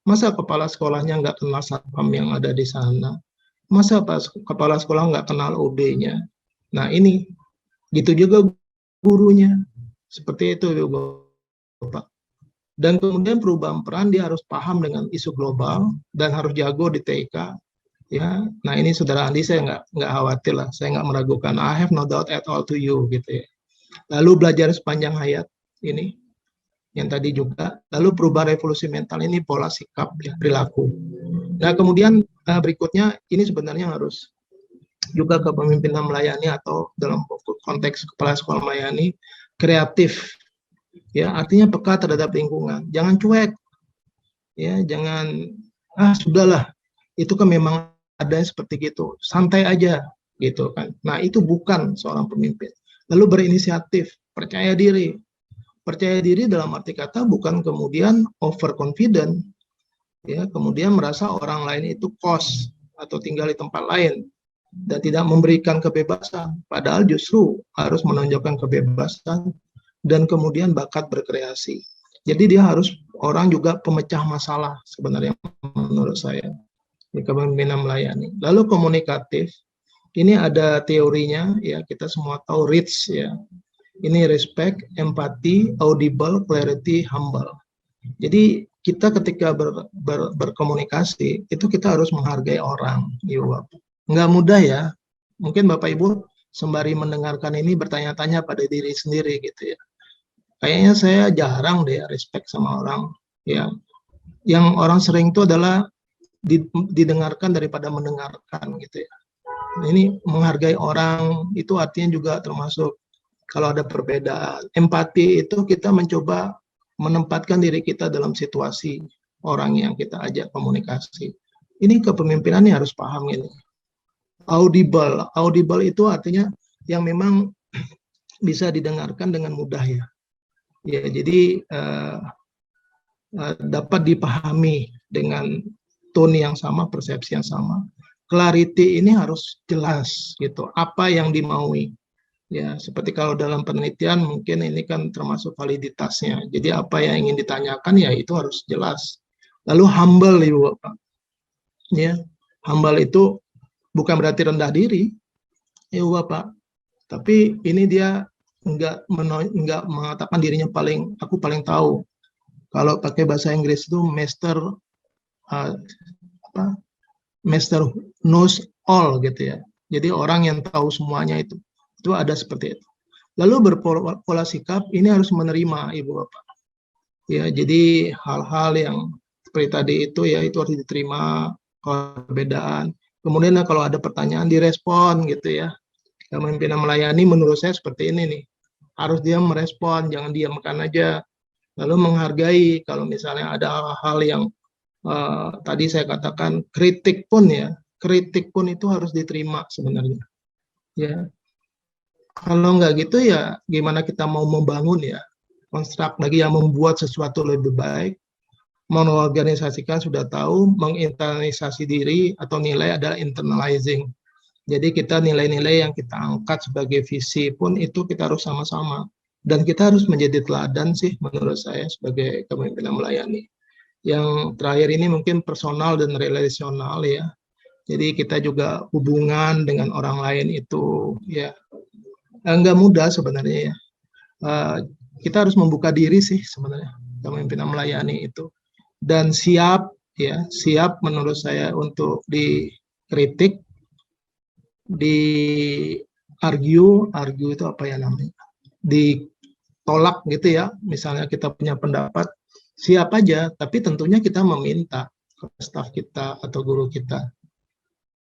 Masa kepala sekolahnya nggak kenal satpam yang ada di sana? Masa kepala sekolah nggak kenal OB-nya? Nah ini, gitu juga gurunya. Seperti itu, Ibu Bapak. Dan kemudian perubahan peran dia harus paham dengan isu global dan harus jago di TK. Ya, nah ini Saudara Andi saya nggak khawatir lah, saya nggak meragukan. I have no doubt at all to you gitu ya. Lalu belajar sepanjang hayat ini, yang tadi juga. Lalu perubahan revolusi mental ini pola sikap ya, perilaku. Nah kemudian berikutnya ini sebenarnya harus juga kepemimpinan melayani atau dalam konteks kepala sekolah melayani kreatif. Ya, artinya peka terhadap lingkungan. Jangan cuek. Ya, jangan sudahlah. Itu kan memang ada seperti gitu. Santai aja gitu kan. Nah, itu bukan seorang pemimpin. Lalu berinisiatif, percaya diri. Percaya diri dalam arti kata bukan kemudian overconfident. Ya, kemudian merasa orang lain itu kos atau tinggal di tempat lain dan tidak memberikan kebebasan. Padahal justru harus menunjukkan kebebasan dan kemudian bakat berkreasi. Jadi dia harus orang juga pemecah masalah sebenarnya menurut saya di kepemimpinan melayani. Lalu komunikatif, ini ada teorinya ya, kita semua tahu REACH ya. Ini respect, empathy, audible, clarity, humble. Jadi kita ketika berkomunikasi itu kita harus menghargai orang. Nggak mudah ya. Mungkin Bapak Ibu sembari mendengarkan ini bertanya-tanya pada diri sendiri gitu ya. Kayaknya saya jarang deh respect sama orang. Ya, yang orang sering itu adalah didengarkan daripada mendengarkan gitu ya. Ini menghargai orang itu artinya juga termasuk kalau ada perbedaan. Empati itu kita mencoba menempatkan diri kita dalam situasi orang yang kita ajak komunikasi. Ini kepemimpinannya harus paham ini. Audible itu artinya yang memang bisa didengarkan dengan mudah ya. Ya, jadi dapat dipahami dengan tone yang sama, persepsi yang sama. clarity ini harus jelas gitu, apa yang dimaui. Ya, seperti kalau dalam penelitian mungkin ini kan termasuk validitasnya. Jadi apa yang ingin ditanyakan ya itu harus jelas. Lalu humble Ibu Bapak. Ya, humble itu bukan berarti rendah diri, Ibu Bapak. Tapi ini dia enggak mengatakan dirinya aku paling tahu. Kalau pakai bahasa Inggris itu master knows all gitu ya. Jadi orang yang tahu semuanya itu ada seperti itu. Lalu berpola sikap ini harus menerima Ibu Bapak. Ya, jadi hal-hal yang seperti tadi itu ya itu harus diterima perbedaan. Kemudian kalau ada pertanyaan direspon gitu ya. Kepemimpinan melayani menurut saya seperti ini nih. Harus dia merespon, jangan diamkan aja. Lalu menghargai kalau misalnya ada hal-hal yang tadi saya katakan kritik pun itu harus diterima sebenarnya. Ya. Kalau nggak gitu ya gimana kita mau membangun ya, konstruk lagi yang membuat sesuatu lebih baik, mengorganisasikan sudah tahu, menginternalisasi diri atau nilai adalah internalizing. Jadi kita nilai-nilai yang kita angkat sebagai visi pun itu kita harus sama-sama. Dan kita harus menjadi teladan sih menurut saya sebagai kepemimpinan melayani. Yang terakhir ini mungkin personal dan relasional ya. Jadi kita juga hubungan dengan orang lain itu ya nggak mudah sebenarnya ya. Kita harus membuka diri sih sebenarnya kepemimpinan melayani itu, dan siap menurut saya untuk dikritik, di argue itu apa ya namanya, ditolak gitu ya. Misalnya kita punya pendapat, siap aja, tapi tentunya kita meminta ke staf kita atau guru kita,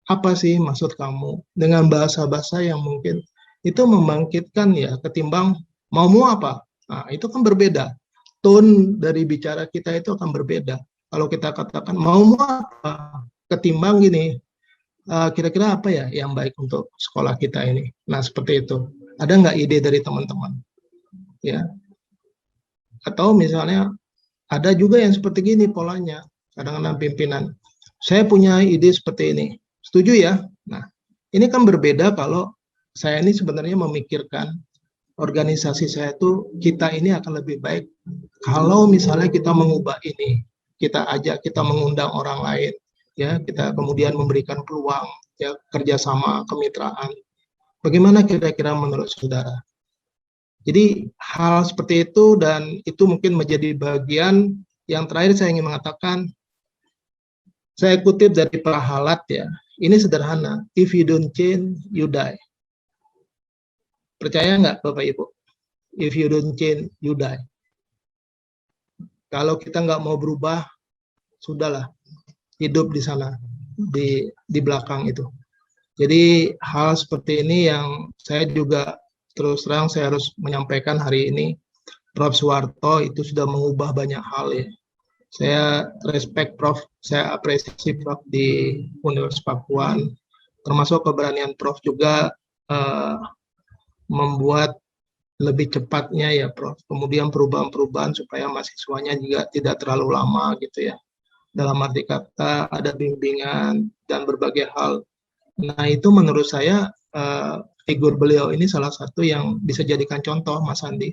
apa sih maksud kamu, dengan bahasa-bahasa yang mungkin itu membangkitkan ya, ketimbang maumu apa. Nah, itu kan berbeda. Tone dari bicara kita itu akan berbeda. Kalau kita katakan maumu apa, ketimbang gini, kira-kira apa ya yang baik untuk sekolah kita ini. Nah, seperti itu. Ada nggak ide dari teman-teman? Ya. Atau misalnya ada juga yang seperti gini polanya, kadang-kadang pimpinan. Saya punya ide seperti ini. Setuju ya? Nah, ini kan berbeda kalau saya ini sebenarnya memikirkan organisasi saya itu, kita ini akan lebih baik kalau misalnya kita mengubah ini, kita ajak, kita mengundang orang lain, ya, kita kemudian memberikan peluang, ya, kerjasama, kemitraan. Bagaimana kira-kira menurut saudara? Jadi hal seperti itu, dan itu mungkin menjadi bagian yang terakhir saya ingin mengatakan. Saya kutip dari Prahalat ya, ini sederhana, if you don't change, you die. Percaya nggak Bapak Ibu? If you don't change, you die. Kalau kita nggak mau berubah, sudahlah, hidup di sana, di belakang itu. Jadi hal seperti ini yang saya juga terus terang saya harus menyampaikan hari ini. Prof. Suwarto itu sudah mengubah banyak hal ya. Saya respect Prof, saya apresiasi Prof di Universitas Pakuan, termasuk keberanian Prof juga membuat lebih cepatnya ya Prof. Kemudian perubahan-perubahan supaya mahasiswanya juga tidak terlalu lama gitu ya. Dalam arti kata ada bimbingan dan berbagai hal. Nah itu menurut saya figur beliau ini salah satu yang bisa jadikan contoh Mas Andi.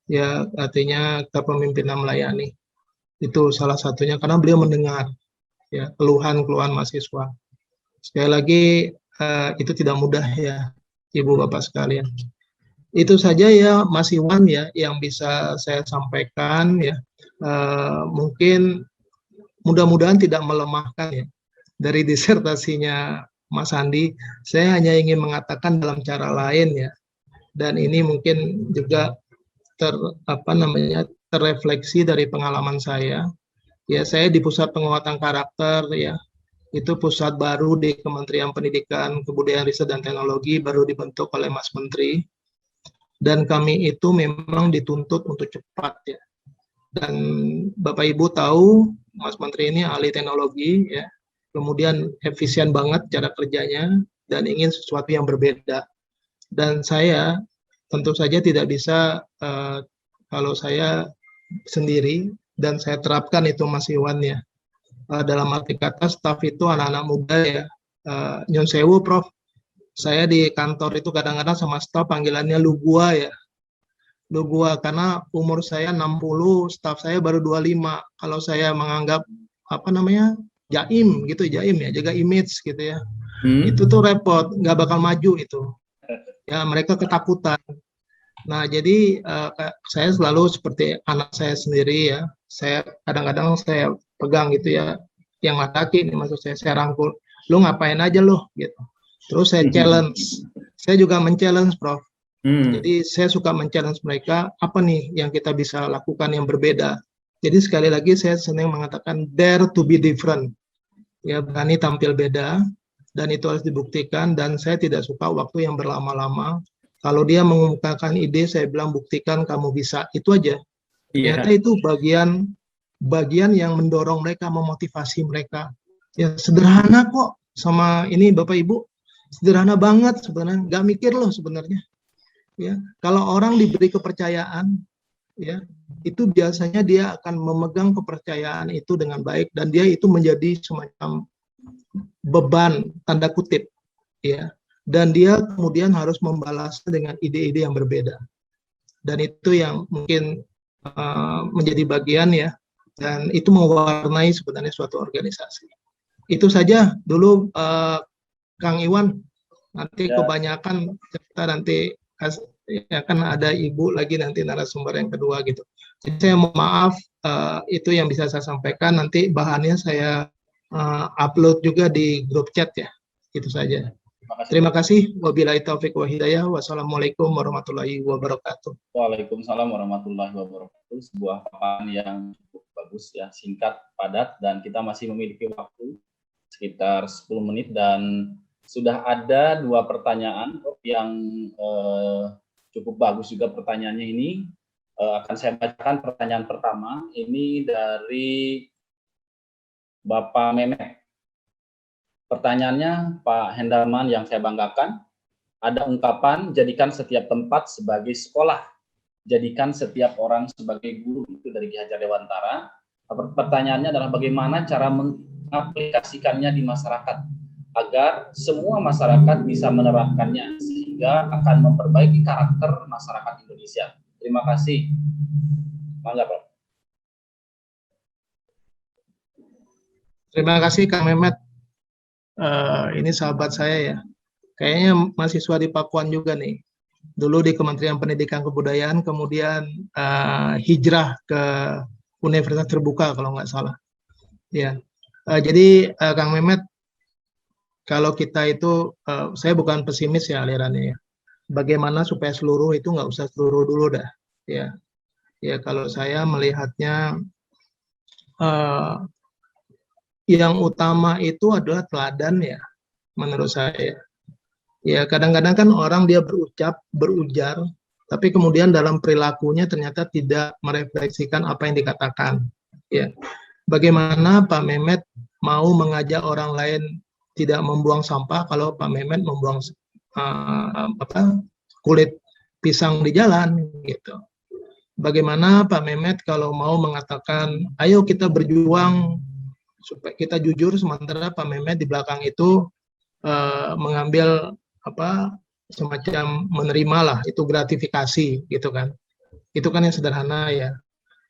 Ya artinya kepemimpinan melayani. Itu salah satunya karena beliau mendengar ya keluhan-keluhan mahasiswa. Sekali lagi itu tidak mudah ya Ibu Bapak sekalian. Itu saja ya Mas Iwan ya yang bisa saya sampaikan ya. Mungkin mudah-mudahan tidak melemahkan ya dari disertasinya Mas Andi. Saya hanya ingin mengatakan dalam cara lain ya. Dan ini mungkin juga terrefleksi dari pengalaman saya. Ya, saya di Pusat Penguatan Karakter ya. Itu pusat baru di Kementerian Pendidikan, Kebudayaan, Riset dan Teknologi, baru dibentuk oleh Mas Menteri. Dan kami itu memang dituntut untuk cepat ya. Dan Bapak Ibu tahu Mas Menteri ini ahli teknologi ya. Kemudian efisien banget cara kerjanya dan ingin sesuatu yang berbeda. Dan saya tentu saja tidak bisa kalau saya sendiri, dan saya terapkan itu Mas Iwan ya. Dalam arti kata staf itu anak-anak muda ya, Nyun sewu Prof, saya di kantor itu kadang-kadang sama staf panggilannya lu gua ya. Lu gua karena umur saya 60, staf saya baru 25. Kalau saya menganggap apa namanya? Jaim gitu, jaim ya, jaga image gitu ya. Itu tuh repot, nggak bakal maju itu. Ya, mereka ketakutan. Nah, jadi saya selalu seperti anak saya sendiri ya. Saya kadang-kadang saya pegang gitu ya, yang laki ini maksud saya rangkul. Lu ngapain aja lu gitu. Terus saya challenge. Saya juga men-challenge, Prof. Jadi saya suka men-challenge mereka, apa nih yang kita bisa lakukan yang berbeda. Jadi sekali lagi saya senang mengatakan dare to be different. Ya, berani tampil beda, dan itu harus dibuktikan, dan saya tidak suka waktu yang berlama-lama. Kalau dia mengumumkakan ide, saya bilang buktikan kamu bisa, itu aja. Ternyata itu bagian yang mendorong mereka, memotivasi mereka. Ya sederhana kok, sama ini Bapak Ibu, sederhana banget sebenarnya, nggak mikir loh sebenarnya. Ya, kalau orang diberi kepercayaan, ya itu biasanya dia akan memegang kepercayaan itu dengan baik, dan dia itu menjadi semacam beban tanda kutip, ya, dan dia kemudian harus membalasnya dengan ide-ide yang berbeda, dan itu yang mungkin menjadi bagian ya, dan itu mewarnai sebenarnya suatu organisasi. Itu saja dulu Kang Iwan, nanti kebanyakan cerita nanti ya kan ada Ibu lagi nanti narasumber yang kedua gitu. Jadi saya mohon maaf, itu yang bisa saya sampaikan, nanti bahannya saya upload juga di grup chat ya, itu saja. Terima kasih. Wabillahi taufiq wa hidayah. Wassalamualaikum warahmatullahi wabarakatuh. Waalaikumsalam warahmatullahi wabarakatuh. Sebuah paparan yang cukup bagus ya, singkat, padat, dan kita masih memiliki waktu sekitar 10 menit, dan sudah ada 2 pertanyaan yang cukup bagus juga pertanyaannya ini. Akan saya bacakan pertanyaan pertama, ini dari Bapak Memet. Pertanyaannya, Pak Hendarman yang saya banggakan, ada ungkapan jadikan setiap tempat sebagai sekolah, jadikan setiap orang sebagai guru, itu dari Ki Hajar Dewantara. Pertanyaannya adalah bagaimana cara mengaplikasikannya di masyarakat agar semua masyarakat bisa menerapkannya sehingga akan memperbaiki karakter masyarakat Indonesia. Terima kasih. Mangga, Prof. Terima kasih Kang Mehmet. Ini sahabat saya ya. Kayaknya mahasiswa di Pakuan juga nih. Dulu di Kementerian Pendidikan Kebudayaan, kemudian hijrah ke Universitas Terbuka kalau nggak salah. Ya. Jadi Kang Mehmet, kalau kita itu, saya bukan pesimis ya alirannya ya. Bagaimana supaya seluruh itu nggak usah seluruh dulu dah. Ya, ya kalau saya melihatnya yang utama itu adalah teladan ya, menurut saya. Ya kadang-kadang kan orang dia berujar, tapi kemudian dalam perilakunya ternyata tidak merefleksikan apa yang dikatakan. Ya, bagaimana Pak Mehmet mau mengajak orang lain tidak membuang sampah kalau Pak Mehmet membuang kulit pisang di jalan gitu. Bagaimana Pak Mehmet kalau mau mengatakan ayo kita berjuang supaya kita jujur, sementara Pak Mehmet di belakang itu mengambil semacam menerima lah, itu gratifikasi gitu kan. Itu kan yang sederhana ya.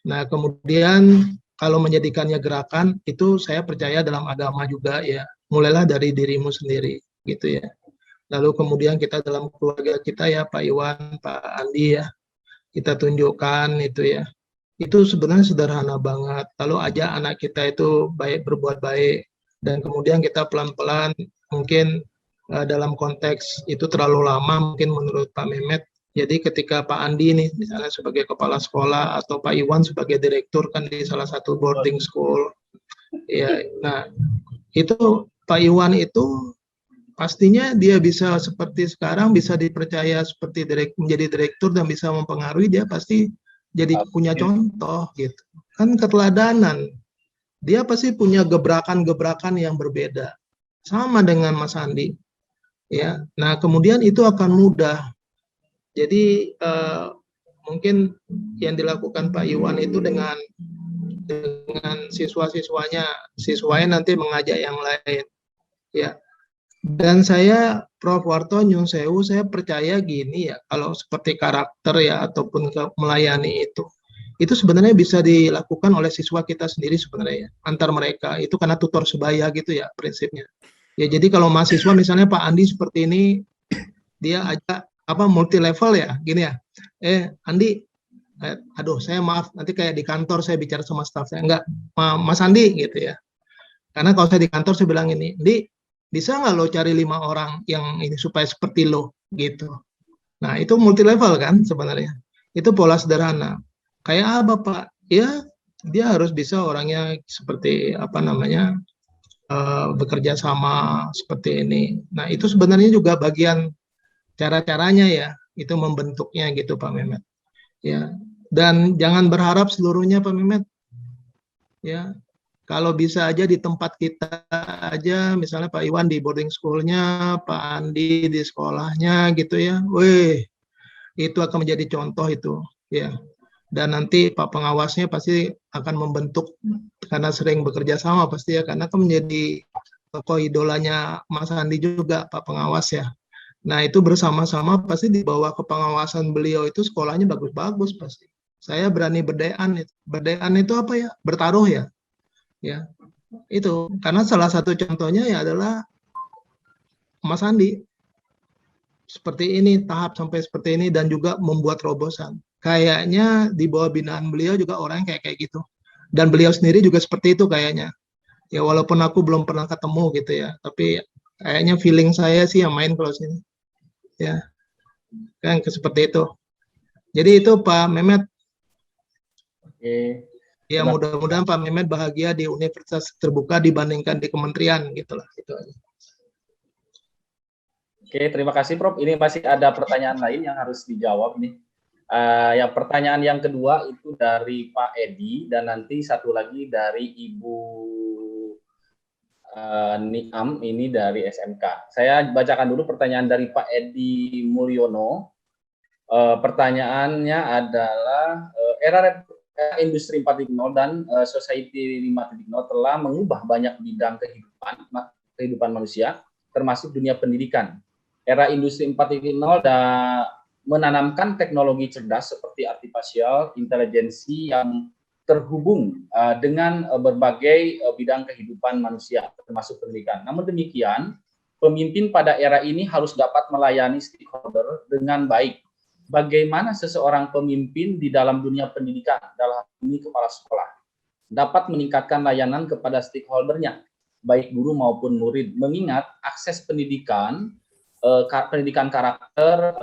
Nah kemudian kalau menjadikannya gerakan, itu saya percaya dalam agama juga ya, mulailah dari dirimu sendiri gitu ya. Lalu kemudian kita dalam keluarga kita ya Pak Iwan, Pak Andi ya, kita tunjukkan itu ya. Itu sebenarnya sederhana banget. Lalu ajak anak kita itu berbuat baik, dan kemudian kita pelan-pelan, mungkin dalam konteks itu terlalu lama mungkin menurut Pak Mehmet. Jadi ketika Pak Andi nih misalnya sebagai kepala sekolah atau Pak Iwan sebagai direktur kan di salah satu boarding school, ya, nah itu Pak Iwan itu pastinya dia bisa seperti sekarang, bisa dipercaya seperti menjadi direktur dan bisa mempengaruhi, dia pasti jadi punya contoh gitu. Kan keteladanan. Dia pasti punya gebrakan-gebrakan yang berbeda. Sama dengan Mas Andi. Ya. Nah, kemudian itu akan mudah. Jadi mungkin yang dilakukan Pak Iwan itu dengan siswa-siswanya nanti mengajak yang lain. Ya. Dan saya, Prof. Warto, nyun sewu, saya percaya gini ya, kalau seperti karakter ya, ataupun melayani itu sebenarnya bisa dilakukan oleh siswa kita sendiri sebenarnya, antar mereka, itu karena tutor sebaya gitu ya prinsipnya. Ya, jadi kalau mahasiswa misalnya Pak Andi seperti ini, dia ajak multi level ya, gini ya, Andi, aduh saya maaf, nanti kayak di kantor saya bicara sama staff saya, enggak, Mas Andi gitu ya. Karena kalau saya di kantor saya bilang ini, Di, bisa nggak lo cari 5 orang yang ini supaya seperti lo gitu. Nah itu multi level kan sebenarnya. Itu pola sederhana. Kayak apa Pak? Ya dia harus bisa orangnya seperti bekerja sama seperti ini. Nah itu sebenarnya juga bagian cara-caranya ya, itu membentuknya gitu Pak Mehmet. Ya, dan jangan berharap seluruhnya Pak Mehmet. Ya, kalau bisa aja di tempat kita aja, misalnya Pak Iwan di boarding school-nya, Pak Andi di sekolahnya gitu ya, itu akan menjadi contoh itu, ya. Dan nanti Pak pengawasnya pasti akan membentuk, karena sering bekerja sama pasti ya, karena akan menjadi tokoh idolanya Mas Andi juga, Pak pengawas ya. Nah itu bersama-sama pasti di bawah kepengawasan beliau itu sekolahnya bagus-bagus pasti. Saya berani berdean itu apa ya? Bertaruh ya. Ya, itu karena salah satu contohnya ya adalah Mas Andi seperti ini, tahap sampai seperti ini, dan juga membuat terobosan. Kayaknya di bawah binaan beliau juga orang kayak gitu, dan beliau sendiri juga seperti itu kayaknya. Ya walaupun aku belum pernah ketemu gitu ya, tapi kayaknya feeling saya sih yang main kalau sini, ya kan seperti itu. Jadi itu Pak Mehmet. Oke. Ya mudah-mudahan Pak Mehmet bahagia di universitas terbuka dibandingkan di kementerian gitulah. Itu aja. Oke, terima kasih Prof. Ini masih ada pertanyaan lain yang harus dijawab nih. Yang pertanyaan yang kedua itu dari Pak Edi, dan nanti satu lagi dari Ibu Niam, ini dari SMK. Saya bacakan dulu pertanyaan dari Pak Edi Mulyono. Pertanyaannya adalah era Industri 4.0 dan Society 5.0 telah mengubah banyak bidang kehidupan manusia, termasuk dunia pendidikan. Era Industri 4.0 dan menanamkan teknologi cerdas seperti artificial intelligence yang terhubung dengan berbagai bidang kehidupan manusia, termasuk pendidikan. Namun demikian, pemimpin pada era ini harus dapat melayani stakeholder dengan baik. Bagaimana seseorang pemimpin di dalam dunia pendidikan, dalam ini kepala sekolah, dapat meningkatkan layanan kepada stakeholdernya, baik guru maupun murid, mengingat akses pendidikan, pendidikan karakter,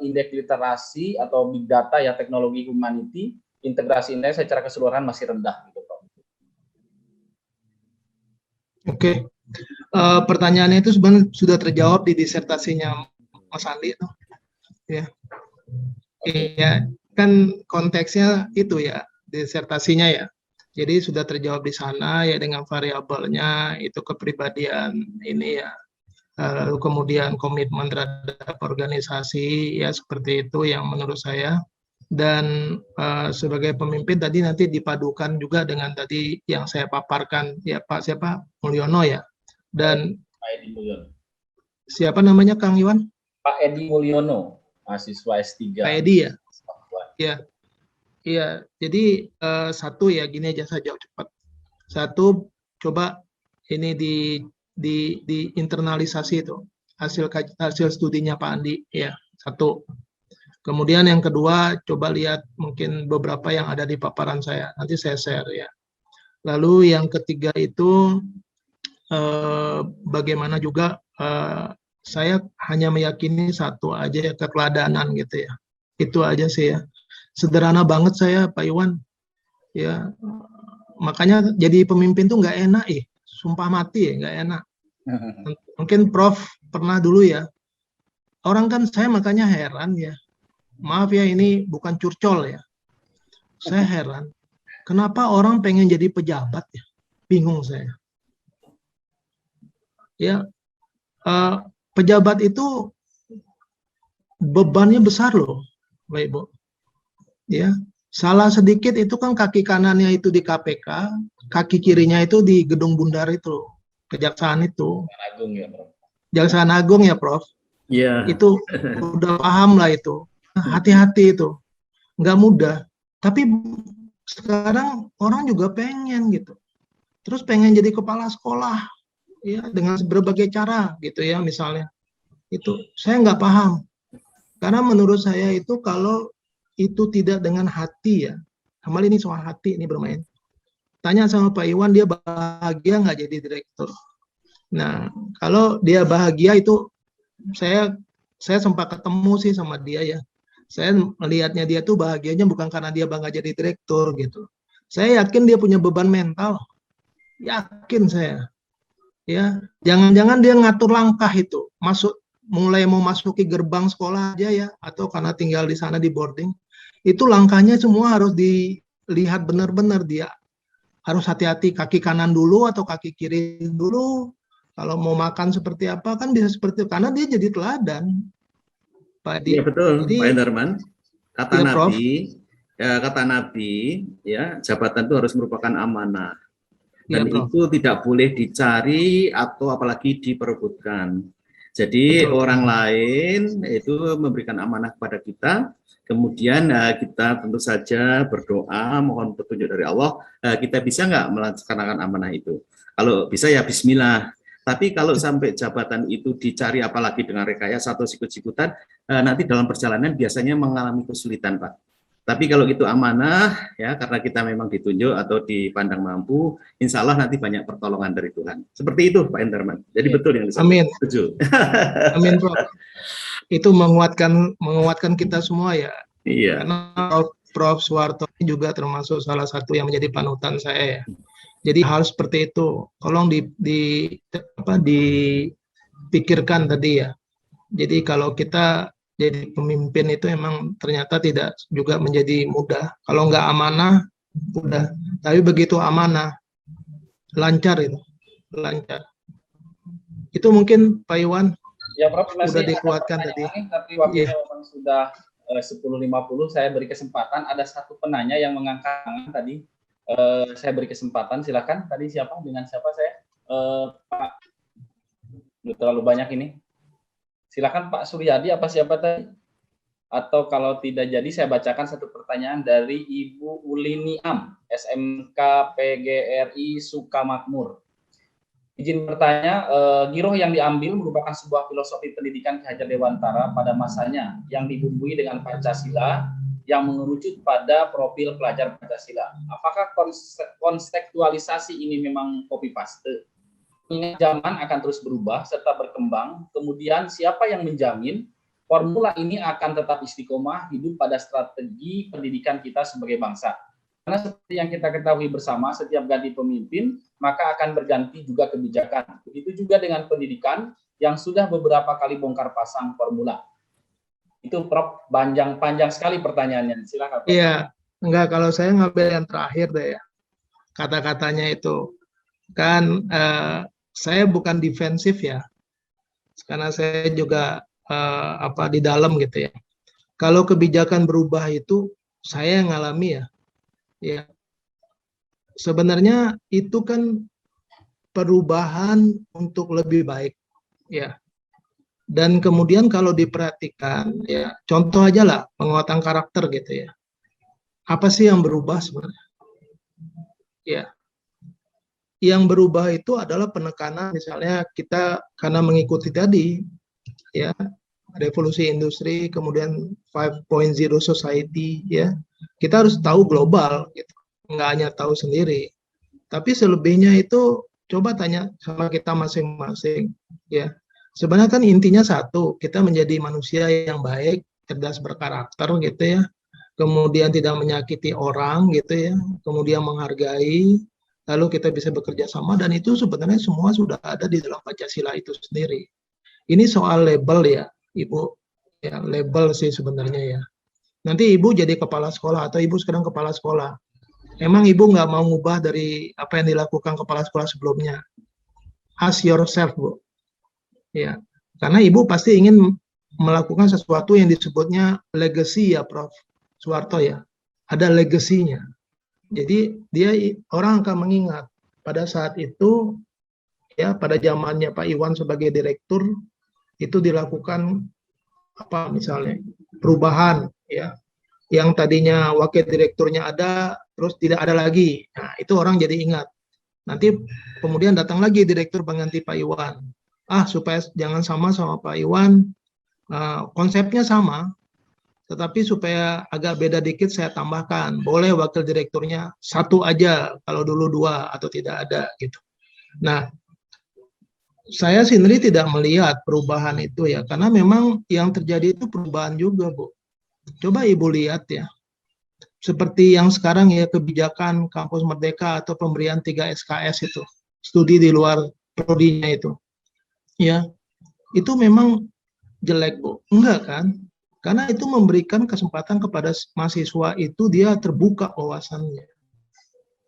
indeks literasi atau big data ya, teknologi humanity, integrasi indeks secara keseluruhan masih rendah. Gitu, Prof. Oke, pertanyaannya itu sebenarnya sudah terjawab di disertasinya Mas Andi itu, ya. Iya, kan konteksnya itu ya, disertasinya ya. Jadi sudah terjawab di sana ya, dengan variabelnya itu kepribadian ini ya. Lalu kemudian komitmen terhadap organisasi ya, seperti itu yang menurut saya. Dan sebagai pemimpin tadi nanti dipadukan juga dengan tadi yang saya paparkan ya, Pak siapa? Mulyono ya. Dan Pak Edi Mulyono. Siapa namanya Kang Iwan? Pak Edi Mulyono, mahasiswa S3. Pak Edi ya? Ya, iya. Jadi satu ya, gini aja saya jawab cepat. Satu, coba ini di internalisasi itu hasil studinya Pak Andi ya, satu. Kemudian yang kedua, coba lihat mungkin beberapa yang ada di paparan saya, nanti saya share ya. Lalu yang ketiga itu bagaimana juga saya hanya meyakini satu aja ya, keteladanan gitu ya. Itu aja sih ya. Sederhana banget saya Pak Iwan. Ya. Makanya jadi pemimpin tuh nggak enak sumpah mati ya, nggak enak. Mungkin Prof pernah dulu ya. Orang kan saya makanya heran ya. Maaf ya, ini bukan curcol ya. Saya heran. Kenapa orang pengen jadi pejabat ya? Bingung saya. Ya, pejabat itu bebannya besar loh, Bapak Ibu. Ya, salah sedikit itu kan kaki kanannya itu di KPK, kaki kirinya itu di gedung bundar itu, kejaksaan itu. Agung ya, Bro. Jaksa Agung ya Prof, Iya. itu udah paham lah itu. Hati-hati itu, nggak mudah. Tapi sekarang orang juga pengen gitu. Terus pengen jadi kepala sekolah, ya dengan berbagai cara gitu ya misalnya. Itu saya nggak paham. Karena menurut saya itu kalau itu tidak dengan hati ya, Amal ini soal hati ini bermain. Tanya sama Pak Iwan, dia bahagia nggak jadi direktur? Nah, kalau dia bahagia itu, saya sempat ketemu sih sama dia ya. Saya melihatnya dia tuh bahagianya bukan karena dia bangga jadi direktur gitu. Saya yakin dia punya beban mental, yakin saya. Ya, jangan-jangan dia ngatur langkah itu, mulai mau masuki gerbang sekolah aja ya, atau karena tinggal di sana di boarding, itu langkahnya semua harus dilihat benar-benar, dia harus hati-hati kaki kanan dulu atau kaki kiri dulu. Kalau mau makan seperti apa kan bisa seperti itu, karena dia jadi teladan. Pak Edi. Iya betul, Jadi, Pak Endarman. Kata ya, Prof. Nabi, ya jabatan itu harus merupakan amanah. Dan Ya, itu tidak boleh dicari atau apalagi diperebutkan. Jadi betul. orang lain itu memberikan amanah kepada kita, kemudian kita tentu saja berdoa, mohon petunjuk dari Allah, kita bisa nggak melaksanakan amanah itu. Kalau bisa ya bismillah. Tapi kalau sampai jabatan itu dicari apalagi dengan rekayasa atau sikut-sikutan, nanti dalam perjalanan biasanya mengalami kesulitan, Pak. Tapi kalau itu amanah, ya karena kita memang ditunjuk atau dipandang mampu, insya Allah nanti banyak pertolongan dari Tuhan. Seperti itu, Pak Endarman. Jadi Ya. betul yang disampaikan. Amin. Setuju. Amin, Prof. Itu menguatkan kita semua ya. Iya. Karena Prof Suwarto juga termasuk salah satu yang menjadi panutan saya ya. Jadi hal seperti itu, tolong dipikirkan tadi ya. Jadi kalau kita jadi pemimpin itu emang ternyata tidak juga menjadi mudah. Kalau nggak amanah, udah. Tapi begitu amanah, lancar itu, lancar. Itu mungkin Pak Iwan Ya, Prof, sudah dikuatkan tadi. Tapi waktunya memang sudah 10.50, saya beri kesempatan. Ada satu penanya yang mengangkat tangan tadi. Saya beri kesempatan, silakan. Tadi siapa? Dengan siapa saya? Pak, terlalu banyak ini. Silakan Pak Suryadi, apa siapa tadi? Atau kalau tidak jadi, saya bacakan satu pertanyaan dari Ibu Ulini Am, SMK PGRI Sukamakmur. Izin bertanya, giroh yang diambil merupakan sebuah filosofi pendidikan Ki Hajar Dewantara pada masanya yang dibumbui dengan Pancasila, yang mengerucut pada profil pelajar Pancasila. Apakah kontekstualisasi ini memang copy paste? Mengingat zaman akan terus berubah serta berkembang, kemudian siapa yang menjamin formula ini akan tetap istiqomah hidup pada strategi pendidikan kita sebagai bangsa? Karena seperti yang kita ketahui bersama, setiap ganti pemimpin, maka akan berganti juga kebijakan. Begitu juga dengan pendidikan yang sudah beberapa kali bongkar pasang formula. Itu Prof, panjang sekali pertanyaannya. Silakan. Iya, enggak, kalau saya ngambil yang terakhir deh ya. Kata-katanya itu kan saya bukan defensif ya. Karena saya juga di dalam gitu ya. Kalau kebijakan berubah itu saya yang ngalami ya. Ya. Sebenarnya itu kan perubahan untuk lebih baik ya. Dan kemudian kalau diperhatikan, ya contoh aja lah penguatan karakter gitu ya. Apa sih yang berubah sebenarnya? Ya, yang berubah itu adalah penekanan, misalnya kita karena mengikuti tadi, ya revolusi industri, kemudian 5.0 society, ya kita harus tahu global, gitu. Nggak hanya tahu sendiri. Tapi selebihnya itu coba tanya sama kita masing-masing, ya. Sebenarnya kan intinya satu, kita menjadi manusia yang baik, cerdas berkarakter gitu ya, kemudian tidak menyakiti orang gitu ya, kemudian menghargai, lalu kita bisa bekerja sama, dan itu sebenarnya semua sudah ada di dalam Pancasila itu sendiri. Ini soal label ya, Ibu, ya label sih sebenarnya ya. Nanti Ibu jadi kepala sekolah atau Ibu sekarang kepala sekolah, emang Ibu nggak mau ngubah dari apa yang dilakukan kepala sekolah sebelumnya? Ask yourself, Bu. Ya, karena Ibu pasti ingin melakukan sesuatu yang disebutnya legacy ya, Prof Suwarto ya. Ada legasinya. Jadi orang akan mengingat pada saat itu ya pada zamannya Pak Iwan sebagai direktur itu dilakukan apa misalnya perubahan ya, yang tadinya wakil direkturnya ada terus tidak ada lagi. Nah, itu orang jadi ingat. Nanti kemudian datang lagi direktur pengganti Pak Iwan. Supaya jangan sama Pak Iwan, konsepnya sama, tetapi supaya agak beda dikit saya tambahkan, boleh wakil direkturnya satu aja, kalau dulu dua atau tidak ada gitu. Nah, saya sendiri tidak melihat perubahan itu ya, karena memang yang terjadi itu perubahan juga, Bu. Coba Ibu lihat ya, seperti yang sekarang ya kebijakan Kampus Merdeka atau pemberian 3 SKS itu, studi di luar prodinya itu, ya itu memang jelek, Bu. Enggak kan? Karena itu memberikan kesempatan kepada mahasiswa itu dia terbuka wawasannya.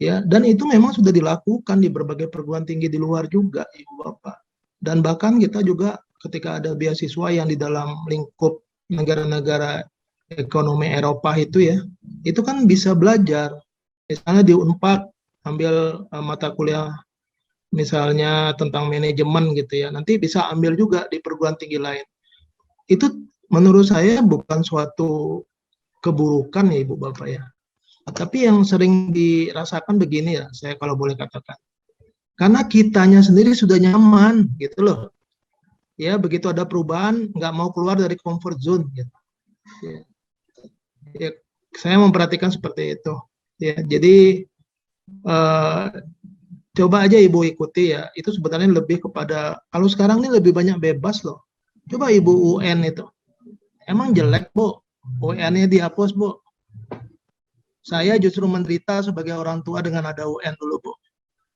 Ya, dan itu memang sudah dilakukan di berbagai perguruan tinggi di luar juga, Ibu Bapak. Dan bahkan kita juga ketika ada beasiswa yang di dalam lingkup negara-negara ekonomi Eropa itu ya, itu kan bisa belajar. Misalnya di Unpad ambil mata kuliah misalnya tentang manajemen gitu ya, nanti bisa ambil juga di perguruan tinggi lain. Itu menurut saya bukan suatu keburukan ya Ibu Bapak ya. Tapi yang sering dirasakan begini ya, saya kalau boleh katakan. Karena kitanya sendiri sudah nyaman gitu loh. Ya, begitu ada perubahan nggak mau keluar dari comfort zone gitu. Ya, saya memperhatikan seperti itu. Ya, jadi coba aja Ibu ikuti ya. Itu sebenarnya lebih kepada kalau sekarang ini lebih banyak bebas loh. Coba Ibu UN itu. Emang jelek, Bu. UN-nya dihapus, Bu. Saya justru menderita sebagai orang tua dengan ada UN dulu, Bu.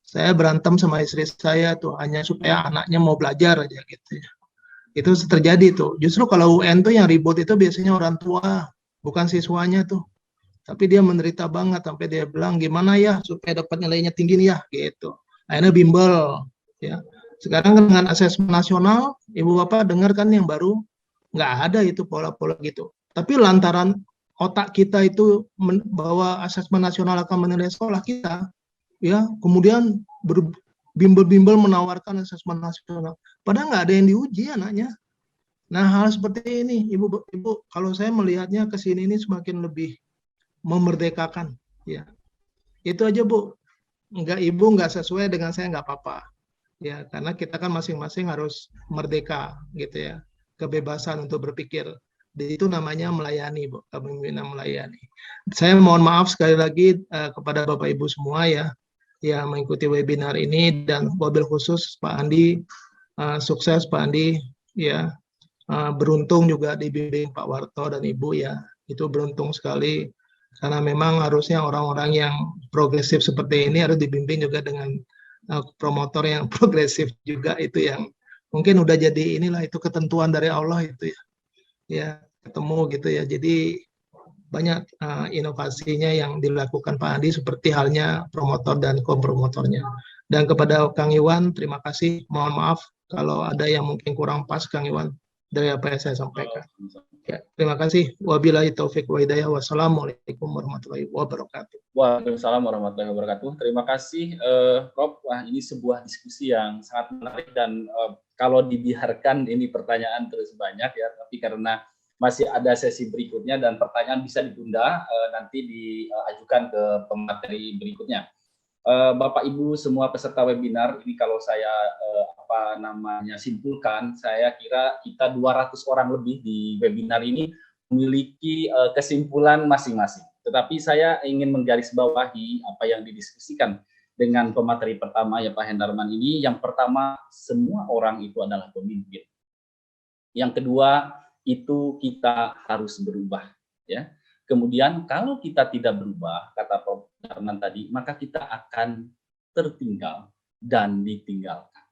Saya berantem sama istri saya tuh hanya supaya anaknya mau belajar aja gitu ya. Itu terjadi tuh. Justru kalau UN tuh yang ribut itu biasanya orang tua, bukan siswanya tuh. Tapi dia menderita banget sampai dia bilang gimana ya supaya dapat nilainya tinggi nih ya gitu. Akhirnya bimbel ya. Sekarang dengan asesmen nasional, Ibu Bapak dengar kan yang baru nggak ada itu pola-pola gitu. Tapi lantaran otak kita itu bahwa asesmen nasional akan menilai sekolah kita, ya kemudian berbimbel-bimbel menawarkan asesmen nasional. Padahal nggak ada yang diuji anaknya. Nah hal seperti ini, Ibu, kalau saya melihatnya ke sini ini semakin lebih memerdekakan, ya. Itu aja Bu. Ibu nggak sesuai dengan saya nggak apa-apa, ya karena kita kan masing-masing harus merdeka, gitu ya, kebebasan untuk berpikir. Itu namanya melayani, Bu, kepemimpinan melayani. Saya mohon maaf sekali lagi kepada Bapak Ibu semua ya, yang mengikuti webinar ini dan wabil khusus Pak Andi, sukses Pak Andi, ya beruntung juga dibimbing Pak Warto dan Ibu ya, itu beruntung sekali karena memang harusnya orang-orang yang progresif seperti ini harus dibimbing juga dengan promotor yang progresif juga, itu yang mungkin udah jadi inilah itu ketentuan dari Allah itu ya ketemu gitu ya. Jadi banyak inovasinya yang dilakukan Pak Andi seperti halnya promotor dan kompromotornya. Dan kepada Kang Iwan terima kasih. Mohon maaf kalau ada yang mungkin kurang pas Kang Iwan dari apa yang saya sampaikan. Ya, terima kasih. Wabillahi taufik wa hidayah. Wassalamualaikum warahmatullahi wabarakatuh. Waalaikumsalam warahmatullahi wabarakatuh. Terima kasih Prof. Wah, ini sebuah diskusi yang sangat menarik dan kalau dibiarkan ini pertanyaan terus banyak ya, tapi karena masih ada sesi berikutnya dan pertanyaan bisa ditunda nanti diajukan ke pemateri berikutnya. Bapak Ibu semua peserta webinar ini kalau saya simpulkan, saya kira kita 200 orang lebih di webinar ini memiliki kesimpulan masing-masing. Tetapi saya ingin menggarisbawahi apa yang didiskusikan dengan pemateri pertama ya Pak Hendarman ini. Yang pertama, semua orang itu adalah pemimpin. Yang kedua, itu kita harus berubah ya. Kemudian kalau kita tidak berubah, kata Prof. Darman tadi, maka kita akan tertinggal dan ditinggalkan.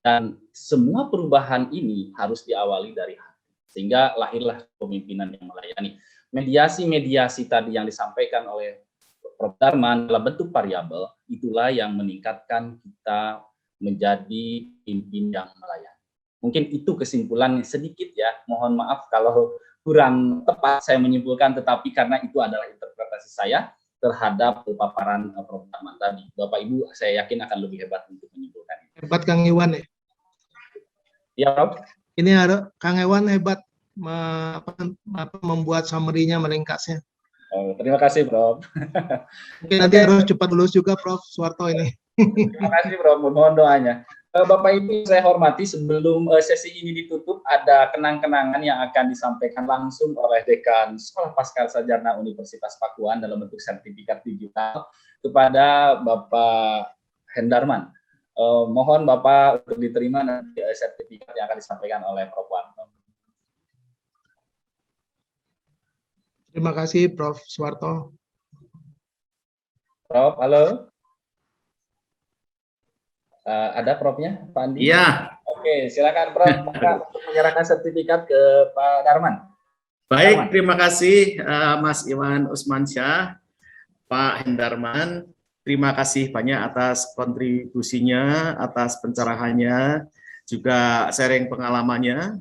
Dan semua perubahan ini harus diawali dari hati. Sehingga lahirlah kepemimpinan yang melayani. Mediasi-mediasi tadi yang disampaikan oleh Prof. Darman dalam bentuk variabel, itulah yang meningkatkan kita menjadi pemimpin yang melayani. Mungkin itu kesimpulan sedikit ya, mohon maaf kalau kurang tepat saya menyimpulkan, tetapi karena itu adalah interpretasi saya terhadap paparan Prof. Darman tadi. Bapak Ibu saya yakin akan lebih hebat untuk menyimpulkan itu. Hebat Kang Iwan ya. Ya, Prof. Ini ada Kang Iwan hebat membuat summary-nya, meringkasnya. Oh, terima kasih, Prof. Mungkin nanti harus cepat lulus juga, Prof. Suwarto ini. Terima kasih, Prof. Mohon doanya. Bapak Ibu saya hormati, sebelum sesi ini ditutup, ada kenang-kenangan yang akan disampaikan langsung oleh Dekan Sekolah Pascasarjana Universitas Pakuan dalam bentuk sertifikat digital kepada Bapak Hendarman. Mohon Bapak untuk diterima nanti sertifikat yang akan disampaikan oleh Prof. Wanto. Terima kasih, Prof. Suwarto. Prof, halo. Ada Profnya, Pak Andi? Iya. Oke, silakan Prof. Untuk menyerahkan sertifikat ke Pak Darman. Baik, terima kasih Mas Iwan Usmansyah, Pak Hendarman. Terima kasih banyak atas kontribusinya, atas pencerahannya, juga sharing pengalamannya.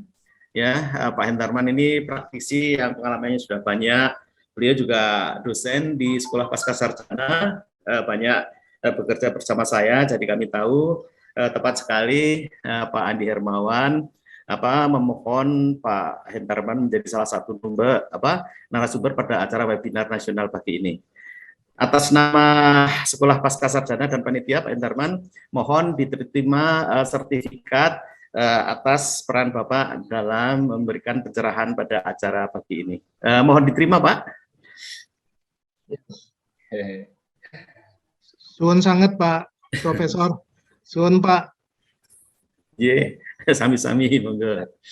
Ya, Pak Hendarman ini praktisi yang pengalamannya sudah banyak. Beliau juga dosen di Sekolah Pascasarjana, banyak bekerja bersama saya, jadi kami tahu tepat sekali Pak Andi Hermawan memohon Pak Hendarman menjadi salah satu narasumber pada acara webinar nasional pagi ini. Atas nama Sekolah Pascasarjana dan panitia, Pak Hendarman mohon diterima sertifikat atas peran Bapak dalam memberikan pencerahan pada acara pagi ini. Mohon diterima, Pak. Suwun sangat Pak Profesor. Suwun Pak. Ye, sami-sami, monggo.